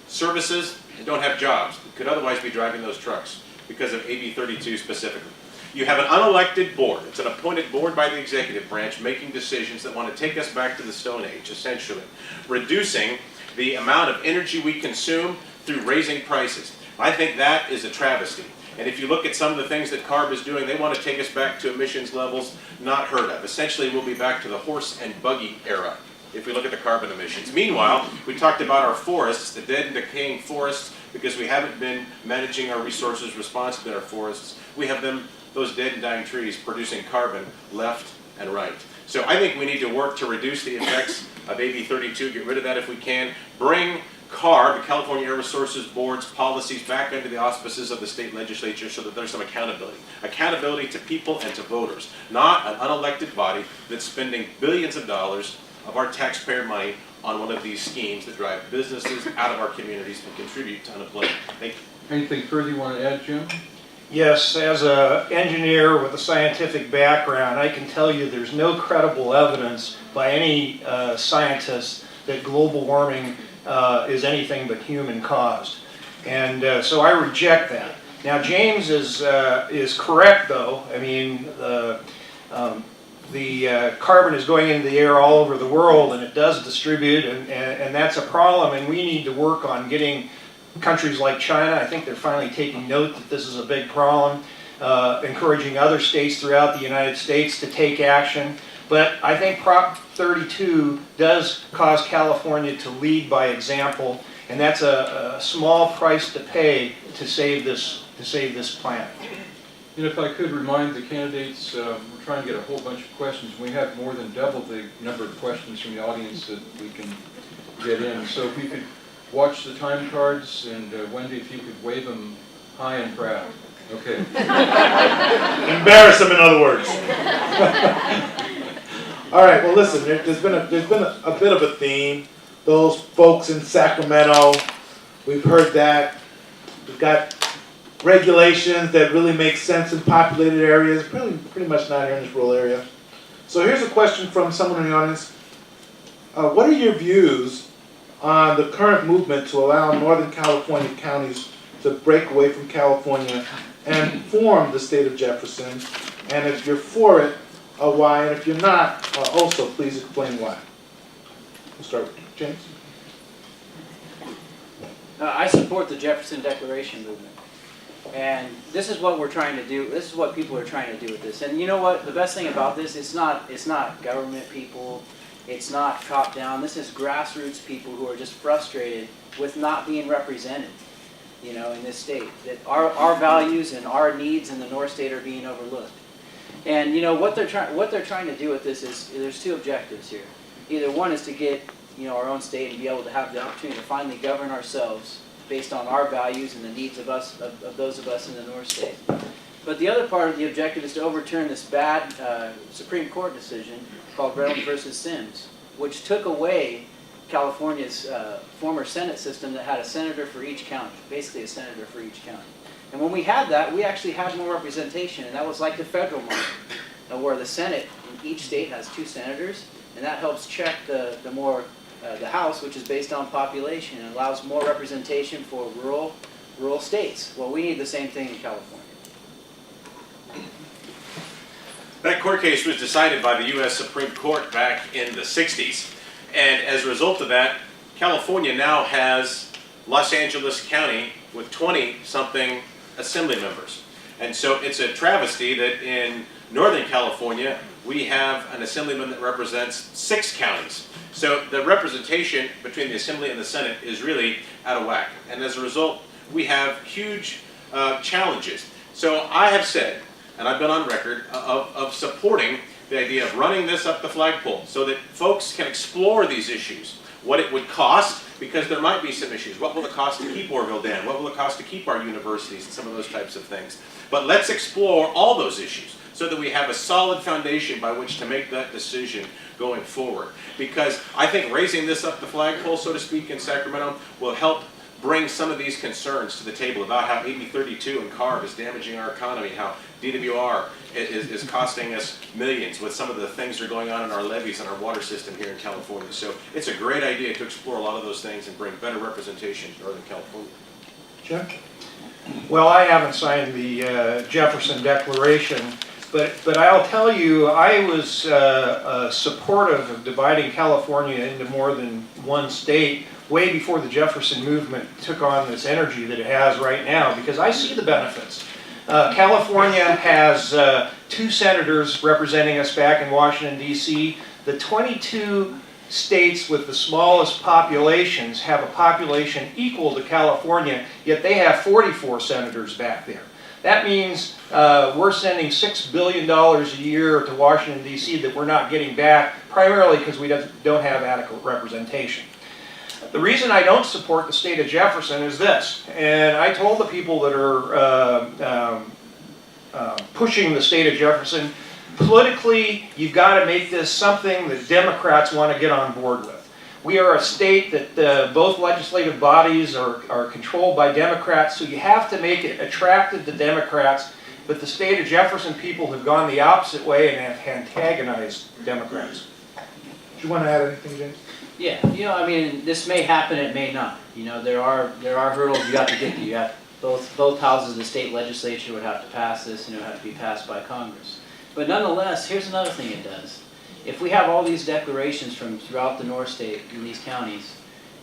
services and don't have jobs that could otherwise be driving those trucks because of AB 32 specifically. You have an unelected board. It's an appointed board by the executive branch making decisions that want to take us back to the Stone Age, essentially, reducing the amount of energy we consume through raising prices. I think that is a travesty. And if you look at some of the things that CARB is doing, they want to take us back to emissions levels not heard of. Essentially, we'll be back to the horse and buggy era if we look at the carbon emissions. Meanwhile, we talked about our forests, the dead and decaying forests, because we haven't been managing our resources responsibly in our forests. We have those dead and dying trees producing carbon left and right. So I think we need to work to reduce the effects of AB 32, get rid of that if we can, bring CARB, the California Air Resources Board's policies, back under the auspices of the state legislature so that there's some accountability. Accountability to people and to voters, not an unelected body that's spending billions of dollars of our taxpayer money on one of these schemes that drive businesses out of our communities and contribute to unemployment. Thank you. Anything further you want to add, Jim? Yes, as an engineer with a scientific background, I can tell you there's no credible evidence by any scientist that global warming is anything but human caused. And so I reject that. Now James is correct though. I mean, the carbon is going into the air all over the world, and it does distribute, and that's a problem, and we need to work on getting countries like China, I think they're finally taking note that this is a big problem, encouraging other states throughout the United States to take action. But I think Prop 32 does cause California to lead by example, and that's a small price to pay to save this plant. And if I could remind the candidates, we're trying to get a whole bunch of questions. We have more than double the number of questions from the audience that we can get in. So if we could watch the time cards, and Wendy, if you could wave them high and proud. Okay. Embarrass them, in other words. All right. Well, listen. There's been a bit of a theme. Those folks in Sacramento, we've heard that. We've got regulations that really make sense in populated areas. Pretty much not here in this rural area. So here's a question from someone in the audience. What are your views on the current movement to allow Northern California counties to break away from California and form the state of Jefferson? And if you're for it, why? And if you're not, also please explain why. We'll start with James. I support the Jefferson Declaration movement. And this is what we're trying to do. This is what people are trying to do with this. And you know what? The best thing about this, it's not government people. It's not top down. This is grassroots people who are just frustrated with not being represented, you know, in this state. That our values and our needs in the North State are being overlooked. And you know what they're trying to do with this is there's 2 objectives here. Either one is to get, you know, our own state and be able to have the opportunity to finally govern ourselves based on our values and the needs of us, of those of us in the North State. But the other part of the objective is to overturn this bad Supreme Court decision called Reynolds versus Sims, which took away California's former Senate system that had a senator for each county, basically a senator for each county. And when we had that, we actually had more representation, and that was like the federal model, where the Senate in each state has 2 senators, and that helps check the House, which is based on population, and allows more representation for rural states. Well, we need the same thing in California. That court case was decided by the U.S. Supreme Court back in the 60s. And as a result of that, California now has Los Angeles County with 20-something assembly members. And so it's a travesty that in Northern California, we have an assemblyman that represents 6 counties. So the representation between the Assembly and the Senate is really out of whack. And as a result, we have huge challenges. So I have said, and I've been on record, of supporting the idea of running this up the flagpole so that folks can explore these issues. What it would cost, because there might be some issues. What will it cost to keep Orville Dam? What will it cost to keep our universities and some of those types of things? But let's explore all those issues so that we have a solid foundation by which to make that decision going forward. Because I think raising this up the flagpole, so to speak, in Sacramento will help bring some of these concerns to the table about how AB 32 and CARB is damaging our economy, how DWR is costing us millions with some of the things that are going on in our levees and our water system here in California. So it's a great idea to explore a lot of those things and bring better representation to Northern California. Jim? Well, I haven't signed the Jefferson Declaration, but I'll tell you, I was supportive of dividing California into more than one state way before the Jefferson movement took on this energy that it has right now, because I see the benefits. California has 2 senators representing us back in Washington, D.C. The 22 states with the smallest populations have a population equal to California, yet they have 44 senators back there. That means we're sending $6 billion a year to Washington, D.C. that we're not getting back, primarily because we don't have adequate representation. The reason I don't support the state of Jefferson is this, and I told the people that are pushing the state of Jefferson, politically, you've got to make this something that Democrats want to get on board with. We are a state that both legislative bodies are controlled by Democrats, so you have to make it attractive to Democrats, but the state of Jefferson people have gone the opposite way and have antagonized Democrats. Do you want to add anything, James? Yeah, I mean, this may happen, it may not. There are hurdles you got to get to. You have both houses of the state legislature would have to pass this, and it would have to be passed by Congress. But nonetheless, here's another thing it does. If we have all these declarations from throughout the North State in these counties,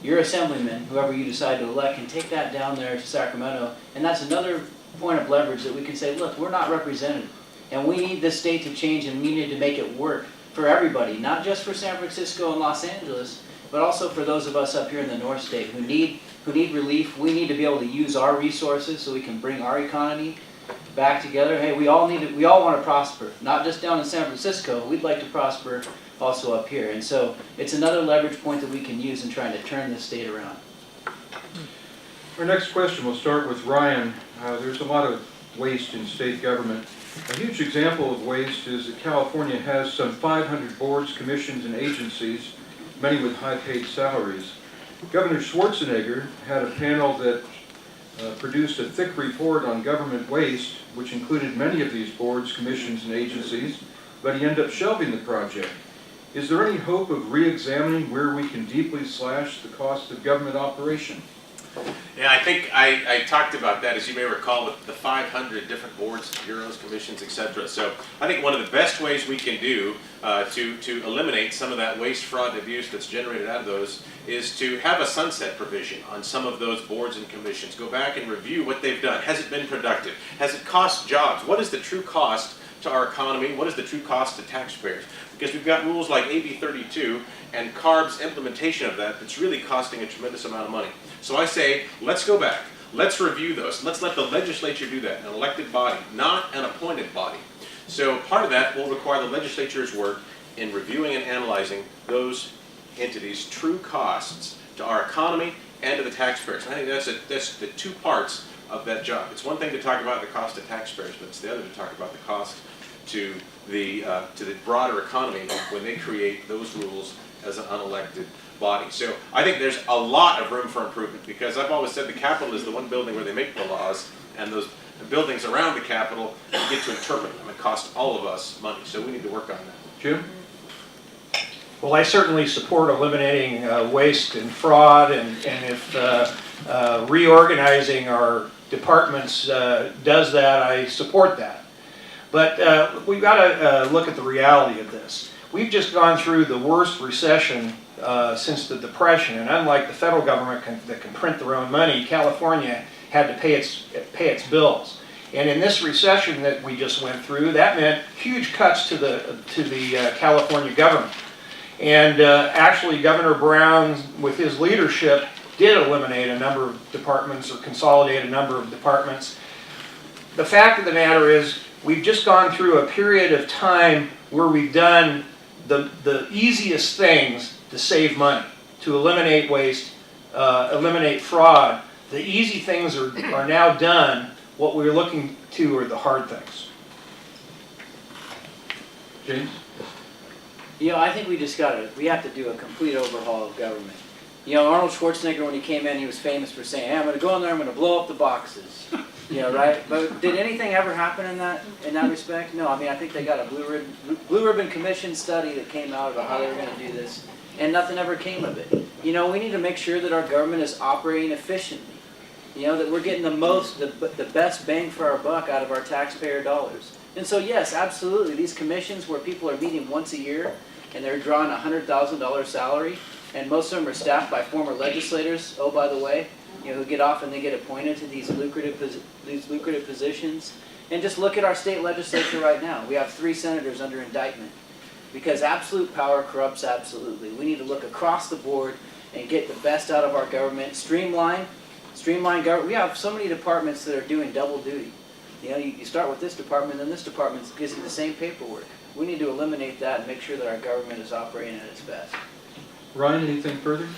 your assemblyman, whoever you decide to elect, can take that down there to Sacramento, and that's another point of leverage that we can say, look, we're not represented, and we need this state to change, and we need to make it work for everybody, not just for San Francisco and Los Angeles, but also for those of us up here in the North State who need relief. We need to be able to use our resources so we can bring our economy back together. Hey, we all want to prosper, not just down in San Francisco. We'd like to prosper also up here. And so it's another leverage point that we can use in trying to turn this state around. Our next question, we'll start with Ryan. There's a lot of waste in state government. A huge example of waste is that California has some 500 boards, commissions, and agencies, many with high-paid salaries. Governor Schwarzenegger had a panel that produced a thick report on government waste, which included many of these boards, commissions, and agencies, but he ended up shelving the project. Is there any hope of re-examining where we can deeply slash the cost of government operation? Yeah, I think I talked about that, as you may recall, with the 500 different boards, bureaus, commissions, etc. So I think one of the best ways we can do to eliminate some of that waste, fraud, and abuse that's generated out of those is to have a sunset provision on some of those boards and commissions. Go back and review what they've done. Has it been productive? Has it cost jobs? What is the true cost to our economy? What is the true cost to taxpayers? Because we've got rules like AB 32 and CARB's implementation of that's really costing a tremendous amount of money. So I say, let's go back. Let's review those. Let's let the legislature do that, an elected body, not an appointed body. So part of that will require the legislature's work in reviewing and analyzing those entities' true costs to our economy and to the taxpayers. And I think that's the 2 parts of that job. It's one thing to talk about the cost to taxpayers, but it's the other to talk about the cost to the broader economy when they create those rules as an unelected body. So I think there's a lot of room for improvement, because I've always said the Capitol is the one building where they make the laws, and those buildings around the Capitol get to interpret them. It costs all of us money, so we need to work on that. Jim? Well, I certainly support eliminating waste and fraud, and if reorganizing our departments does that, I support that. But we've got to look at the reality of this. We've just gone through the worst recession since the Depression, and unlike the federal government that can print their own money, California had to pay its bills. And in this recession that we just went through, that meant huge cuts to the California government. And actually, Governor Brown, with his leadership, did eliminate a number of departments or consolidate a number of departments. The fact of the matter is, we've just gone through a period of time where we've done the easiest things to save money, to eliminate waste, eliminate fraud. The easy things are now done. What we're looking to are the hard things. James? You know, I think we have to do a complete overhaul of government. You know, Arnold Schwarzenegger, when he came in, he was famous for saying, hey, I'm going to go in there, I'm going to blow up the boxes. You know, right? But did anything ever happen in that respect? No, I mean, I think they got a Blue Ribbon Commission study that came out about how they were going to do this, and nothing ever came of it. You know, we need to make sure that our government is operating efficiently. You know, that we're getting the best bang for our buck out of our taxpayer dollars. And so, yes, absolutely, these commissions where people are meeting once a year and they're drawing a $100,000 salary, and most of them are staffed by former legislators, oh, by the way, you know, who get off and they get appointed to these lucrative positions. And just look at our state legislature right now. We have 3 senators under indictment because absolute power corrupts absolutely. We need to look across the board and get the best out of our government, streamline government. We have so many departments that are doing double duty. You know, you start with this department, and this department gives you the same paperwork. We need to eliminate that and make sure that our government is operating at its best. Ryan, anything further?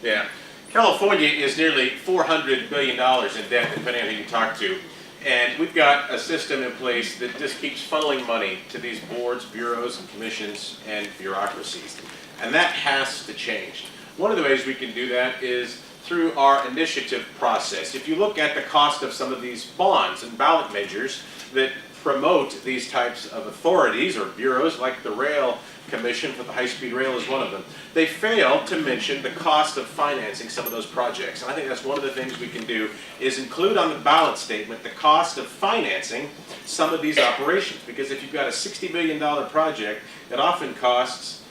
Yeah. California is nearly $400 billion in debt, depending on who you talk to. And we've got a system in place that just keeps funneling money to these boards, bureaus, and commissions, and bureaucracies. And that has to change. One of the ways we can do that is through our initiative process. If you look at the cost of some of these bonds and ballot measures that promote these types of authorities or bureaus, like the Rail Commission for the high-speed rail is one of them, they fail to mention the cost of financing some of those projects. And I think that's one of the things we can do is include on the ballot statement the cost of financing some of these operations. Because if you've got a $60 billion project, it often costs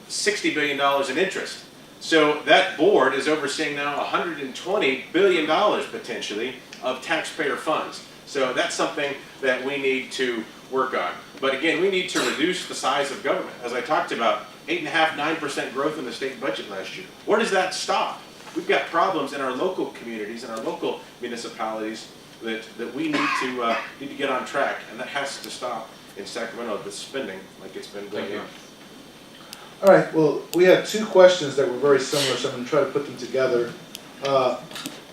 $60 billion in interest. So that board is overseeing now $120 billion potentially of taxpayer funds. So that's something that we need to work on. But again, we need to reduce the size of government. As I talked about, 8.5%, 9% growth in the state budget last year. Where does that stop? We've got problems in our local communities and our local municipalities that we need to get on track, and that has to stop in Sacramento, the spending like it's been going on. All right, well, we had 2 questions that were very similar, so I'm going to try to put them together.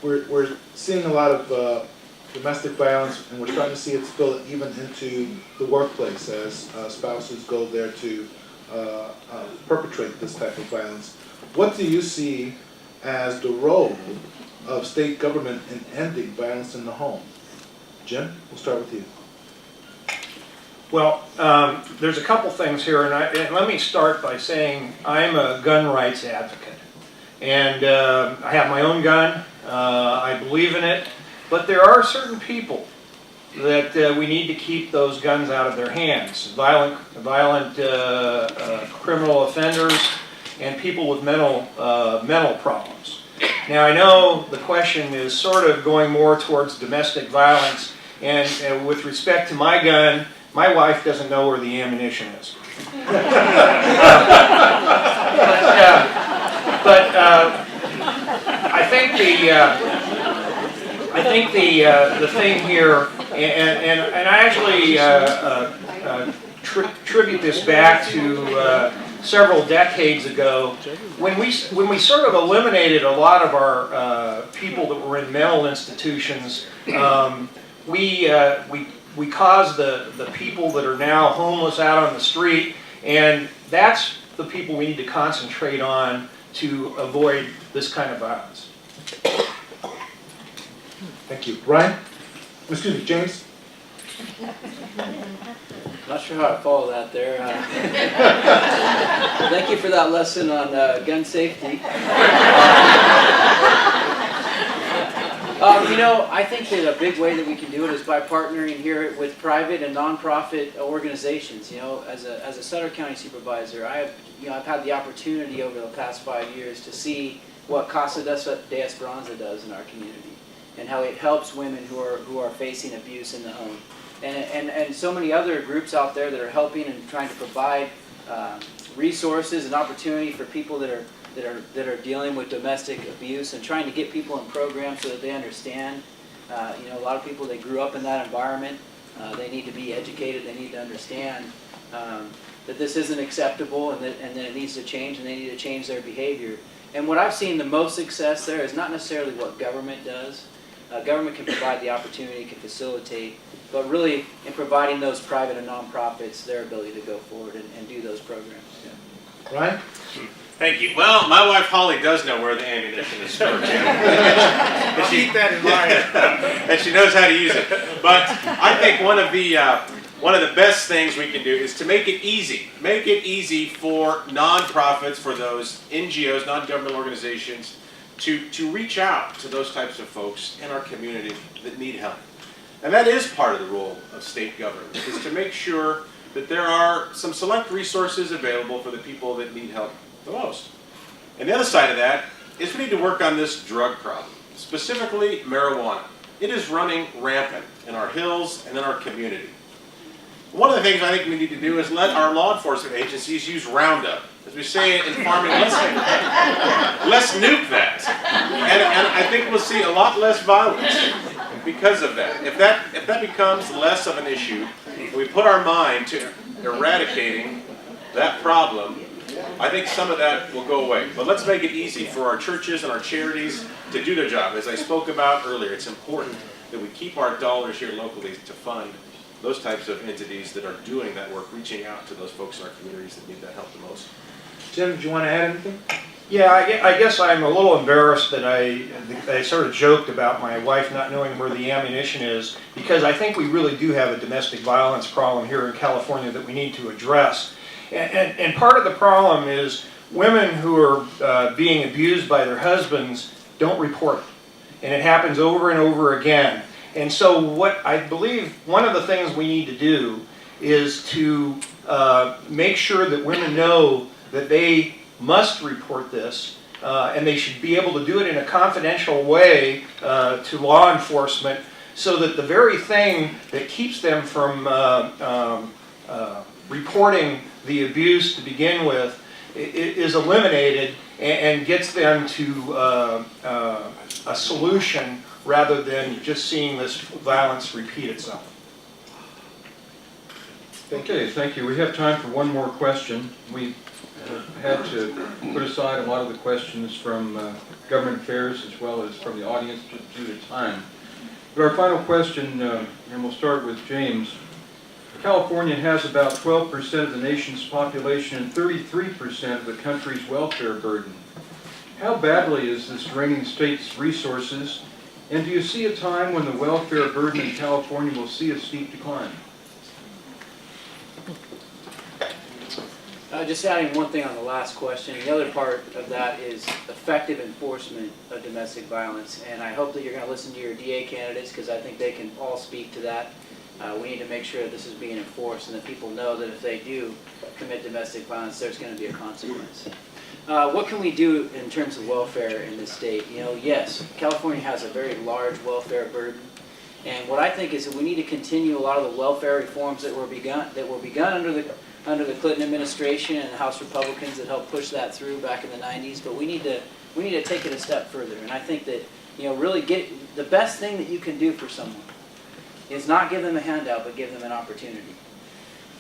We're seeing a lot of domestic violence, and we're starting to see it spill even into the workplace as spouses go there to perpetrate this type of violence. What do you see as the role of state government in ending violence in the home? Jim, we'll start with you. Well, there's a couple things here, and let me start by saying I'm a gun rights advocate. And I have my own gun, I believe in it, but there are certain people that we need to keep those guns out of their hands. Violent criminal offenders and people with mental problems. Now I know the question is sort of going more towards domestic violence, and with respect to my gun, my wife doesn't know where the ammunition is. I think the thing here, and I actually attribute this back to several decades ago, when we sort of eliminated a lot of our people that were in mental institutions. We caused the people that are now homeless out on the street, and that's the people we need to concentrate on to avoid this kind of violence. Thank you. Ryan? Excuse me, James? Not sure how I follow that there. Thank you for that lesson on gun safety. I think that a big way that we can do it is by partnering here with private and nonprofit organizations. As a Sutter County supervisor, I've had the opportunity over the past 5 years to see what Casa de Esperanza does in our community, and how it helps women who are facing abuse in the home, and so many other groups out there that are helping and trying to provide resources and opportunity for people that are dealing with domestic abuse, and trying to get people in programs so that they understand. A lot of people, they grew up in that environment. They need to be educated. They need to understand that this isn't acceptable, and that it needs to change, and they need to change their behavior. And what I've seen the most success there is not necessarily what government does. Government can provide the opportunity, can facilitate, but really in providing those private and nonprofits their ability to go forward and do those programs. Yeah. Ryan? Thank you. Well, my wife Holly does know where the ammunition is stored. I'll keep that in mind. And she knows how to use it. But I think one of the best things we can do is to make it easy. Make it easy for nonprofits, for those NGOs, non-governmental organizations, to reach out to those types of folks in our community that need help. And that is part of the role of state government, is to make sure that there are some select resources available for the people that need help the most. And the other side of that is we need to work on this drug problem, specifically marijuana. It is running rampant in our hills and in our community. One of the things I think we need to do is let our law enforcement agencies use Roundup. As we say in farming, let's nuke that. And I think we'll see a lot less violence because of that. If that becomes less of an issue, we put our mind to eradicating that problem, I think some of that will go away. But let's make it easy for our churches and our charities to do their job. As I spoke about earlier, it's important that we keep our dollars here locally to fund those types of entities that are doing that work, reaching out to those folks in our communities that need that help the most. Jim, do you want to add anything? Yeah, I guess I'm a little embarrassed that I sort of joked about my wife not knowing where the ammunition is, because I think we really do have a domestic violence problem here in California that we need to address. And part of the problem is women who are being abused by their husbands don't report it. And it happens over and over again. And so what I believe one of the things we need to do is to make sure that women know that they must report this, and they should be able to do it in a confidential way to law enforcement, so that the very thing that keeps them from reporting the abuse to begin with is eliminated, and gets them to a solution rather than just seeing this violence repeat itself. Okay, thank you. We have time for one more question. We had to put aside a lot of the questions from government affairs as well as from the audience due to time. But our final question, and we'll start with James. California has about 12% of the nation's population and 33% of the country's welfare burden. How badly is this draining the state's resources, and do you see a time when the welfare burden in California will see a steep decline? Just adding one thing on the last question. The other part of that is effective enforcement of domestic violence. And I hope that you're going to listen to your DA candidates, because I think they can all speak to that. We need to make sure that this is being enforced and that people know that if they do commit domestic violence, there's going to be a consequence. What can we do in terms of welfare in this state? Yes, California has a very large welfare burden. And what I think is that we need to continue a lot of the welfare reforms that were begun under the Clinton administration and the House Republicans that helped push that through back in the 90s, but we need to take it a step further. And I think that really the best thing that you can do for someone is not give them a handout, but give them an opportunity.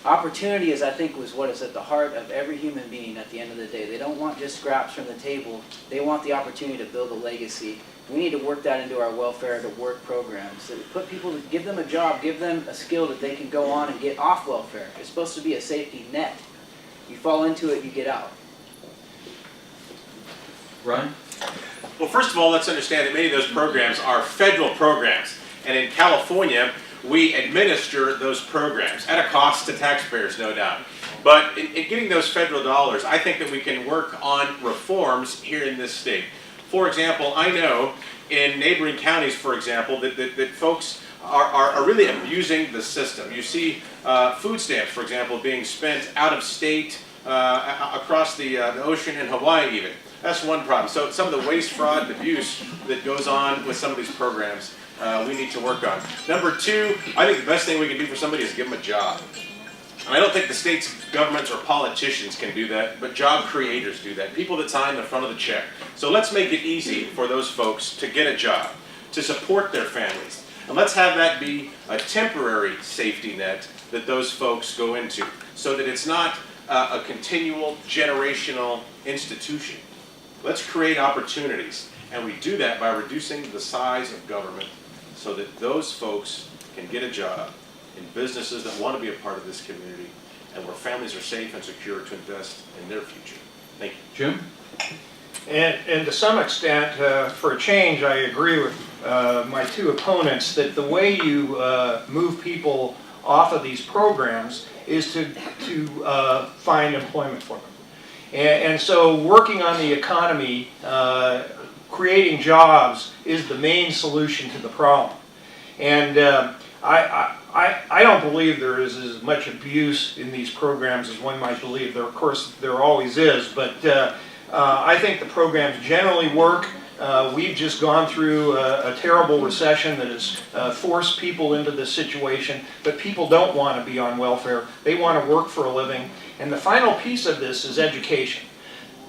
Opportunity is, I think, was what is at the heart of every human being at the end of the day. They don't want just scraps from the table. They want the opportunity to build a legacy. We need to work that into our welfare to work programs. So put people, give them a job, give them a skill that they can go on and get off welfare. It's supposed to be a safety net. You fall into it, you get out. Ryan? Well, first of all, let's understand that many of those programs are federal programs. And in California, we administer those programs at a cost to taxpayers, no doubt. But in getting those federal dollars, I think that we can work on reforms here in this state. For example, I know in neighboring counties, for example, that folks are really abusing the system. You see food stamps, for example, being spent out of state, across the ocean in Hawaii even. That's one problem. So some of the waste, fraud, and abuse that goes on with some of these programs, we need to work on. Number two, I think the best thing we can do for somebody is give them a job. And I don't think the state's governments or politicians can do that, but job creators do that. People that sign the front of the check. So let's make it easy for those folks to get a job, to support their families. And let's have that be a temporary safety net that those folks go into, so that it's not a continual generational institution. Let's create opportunities, and we do that by reducing the size of government so that those folks can get a job in businesses that want to be a part of this community, and where families are safe and secure to invest in their future. Thank you. Jim? And to some extent, for a change, I agree with my two opponents that the way you move people off of these programs is to find employment for them. And so working on the economy, creating jobs is the main solution to the problem. And I don't believe there is as much abuse in these programs as one might believe. Of course, there always is, but I think the programs generally work. We've just gone through a terrible recession that has forced people into this situation, but people don't want to be on welfare. They want to work for a living. And the final piece of this is education.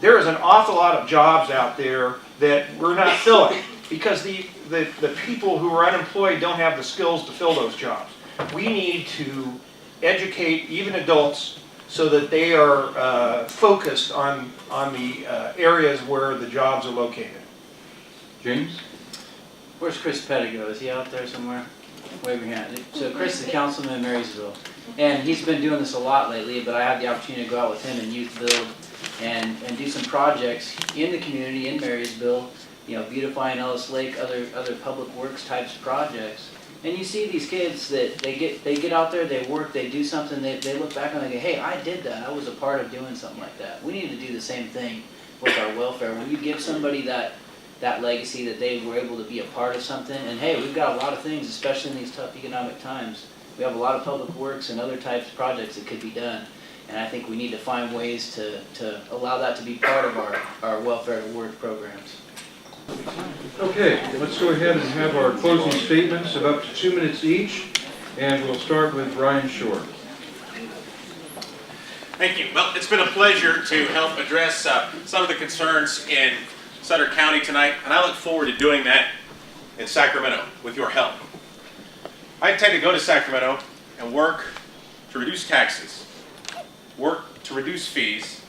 There is an awful lot of jobs out there that we're not filling because the people who are unemployed don't have the skills to fill those jobs. We need to educate even adults so that they are focused on the areas where the jobs are located. James? Where's Chris Pettigo? Is he out there somewhere? Wave your hand. So Chris is a councilman in Marysville, and he's been doing this a lot lately, but I had the opportunity to go out with him in Youth Build and do some projects in the community in Marysville, you know, beautifying Ellis Lake, other public works types of projects. And you see these kids that they get out there, they work, they do something, they look back and they go, hey, I did that. I was a part of doing something like that. We need to do the same thing with our welfare. When you give somebody that legacy that they were able to be a part of something, and hey, we've got a lot of things, especially in these tough economic times. We have a lot of public works and other types of projects that could be done. And I think we need to find ways to allow that to be part of our welfare to work programs. Okay, let's go ahead and have our closing statements of up to 2 minutes each, and we'll start with Ryan Schohr. Thank you. Well, it's been a pleasure to help address some of the concerns in Sutter County tonight, and I look forward to doing that in Sacramento with your help. I intend to go to Sacramento and work to reduce taxes, work to reduce fees,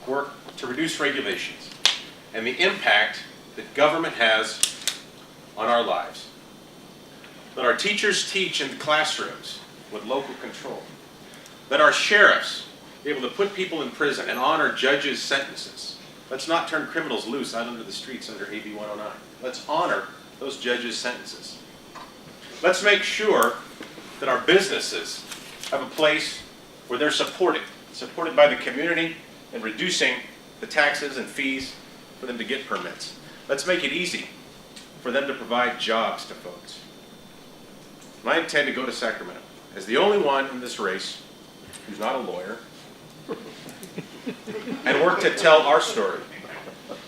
work to reduce regulations, and the impact that government has on our lives. Let our teachers teach in the classrooms with local control. Let our sheriffs be able to put people in prison and honor judges' sentences. Let's not turn criminals loose out into the streets under AB 109. Let's honor those judges' sentences. Let's make sure that our businesses have a place where they're supported by the community in reducing the taxes and fees for them to get permits. Let's make it easy for them to provide jobs to folks. And I intend to go to Sacramento as the only one in this race who's not a lawyer and work to tell our story,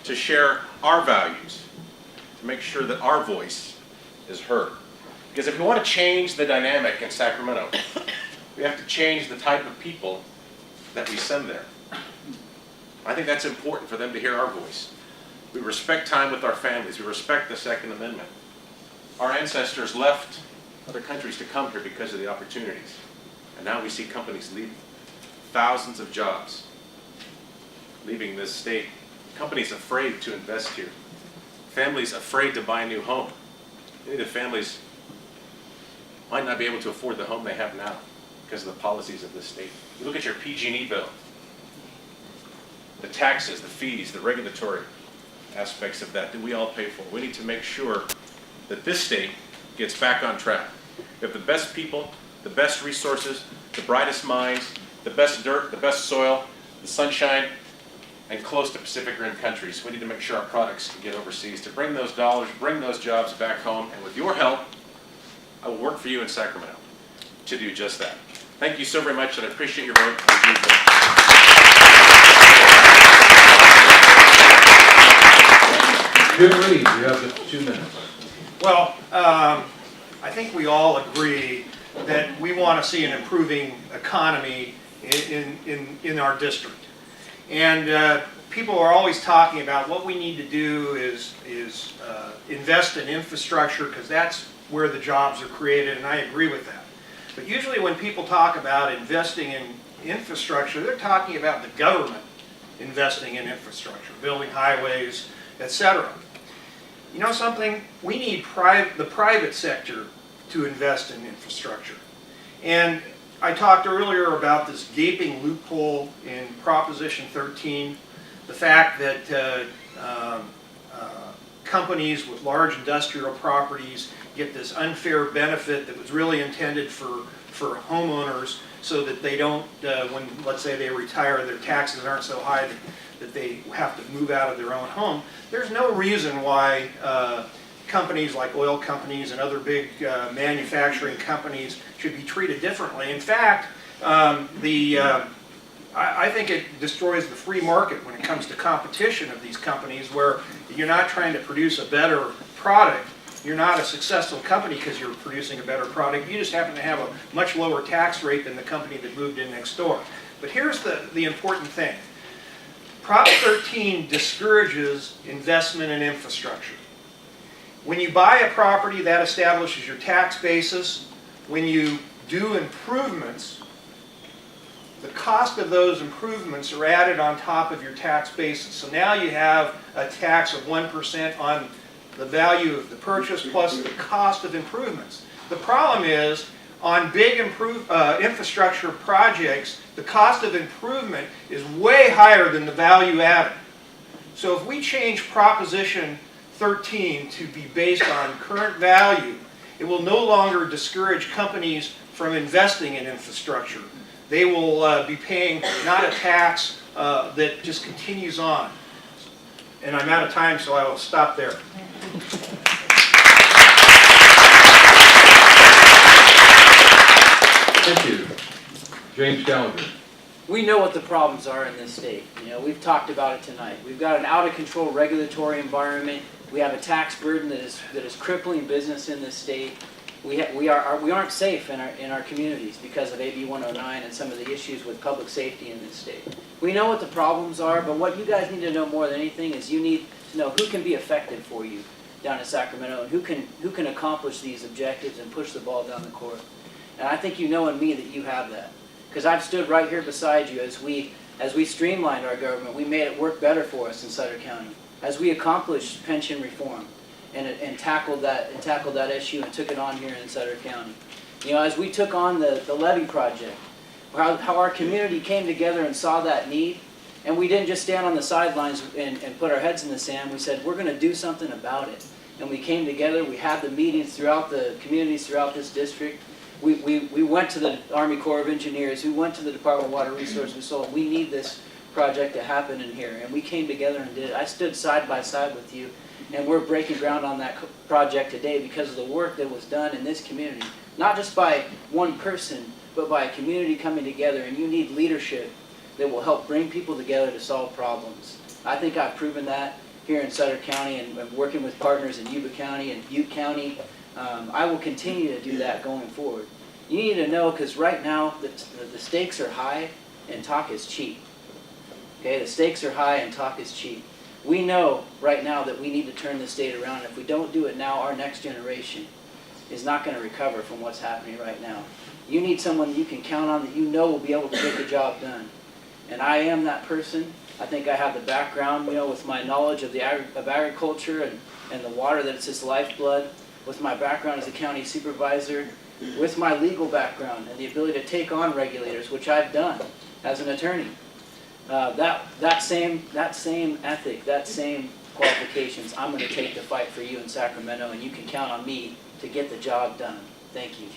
to share our values, to make sure that our voice is heard. Because if we want to change the dynamic in Sacramento, we have to change the type of people that we send there. I think that's important for them to hear our voice. We respect time with our families. We respect the Second Amendment. Our ancestors left other countries to come here because of the opportunities. And now we see companies leaving. Thousands of jobs leaving this state. Companies afraid to invest here. Families afraid to buy a new home. Many of the families might not be able to afford the home they have now because of the policies of this state. You look at your PG&E bill. The taxes, the fees, the regulatory aspects of that we all pay for. We need to make sure that this state gets back on track. We have the best people, the best resources, the brightest minds, the best dirt, the best soil, the sunshine, and close to Pacific Rim countries. We need to make sure our products can get overseas to bring those dollars, bring those jobs back home, and with your help, I will work for you in Sacramento to do just that. Thank you so very much, and I appreciate your vote. Jim Reed, you have the 2 minutes. Well, I think we all agree that we want to see an improving economy in our district. And people are always talking about what we need to do is invest in infrastructure, because that's where the jobs are created, and I agree with that. But usually when people talk about investing in infrastructure, they're talking about the government investing in infrastructure, building highways, etc. You know something? We need the private sector to invest in infrastructure. And I talked earlier about this gaping loophole in Proposition 13, the fact that companies with large industrial properties get this unfair benefit that was really intended for homeowners, so that they don't, when let's say they retire, their taxes aren't so high that they have to move out of their own home. There's no reason why companies like oil companies and other big manufacturing companies should be treated differently. In fact, I think it destroys the free market when it comes to competition of these companies, where you're not trying to produce a better product. You're not a successful company because you're producing a better product. You just happen to have a much lower tax rate than the company that moved in next door. But here's the important thing. Prop 13 discourages investment in infrastructure. When you buy a property, that establishes your tax basis. When you do improvements, the cost of those improvements are added on top of your tax basis. So now you have a tax of 1% on the value of the purchase plus the cost of improvements. The problem is, on big infrastructure projects, the cost of improvement is way higher than the value added. So if we change Proposition 13 to be based on current value, it will no longer discourage companies from investing in infrastructure. They will be paying not a tax that just continues on. And I'm out of time, so I will stop there. Thank you. James Gallagher. We know what the problems are in this state. You know, we've talked about it tonight. We've got an out-of-control regulatory environment. We have a tax burden that is crippling business in this state. We aren't safe in our communities because of AB 109 and some of the issues with public safety in this state. We know what the problems are, but what you guys need to know more than anything is you need to know who can be effective for you down in Sacramento, and who can accomplish these objectives and push the ball down the court. And I think you know in me that you have that, because I've stood right here beside you as we streamlined our government. We made it work better for us in Sutter County, as we accomplished pension reform and tackled that issue and took it on here in Sutter County. You know, as we took on the levee project, how our community came together and saw that need, and we didn't just stand on the sidelines and put our heads in the sand. We said, we're going to do something about it. And we came together, we had the meetings throughout the communities throughout this district. We went to the Army Corps of Engineers, we went to the Department of Water Resources, we said, we need this project to happen in here. And we came together and did it. I stood side by side with you, and we're breaking ground on that project today because of the work that was done in this community. Not just by one person, but by a community coming together, and you need leadership that will help bring people together to solve problems. I think I've proven that here in Sutter County, and working with partners in Yuba County and Butte County. I will continue to do that going forward. You need to know, because right now the stakes are high and talk is cheap. Okay, the stakes are high and talk is cheap. We know right now that we need to turn the state around. If we don't do it now, our next generation is not going to recover from what's happening right now. You need someone that you can count on, that you know will be able to get the job done. And I am that person. I think I have the background, you know, with my knowledge of agriculture and the water that it's its lifeblood, with my background as a county supervisor, with my legal background and the ability to take on regulators, which I've done as an attorney. That same ethic, that same qualifications, I'm going to take the fight for you in Sacramento, and you can count on me to get the job done. Thank you.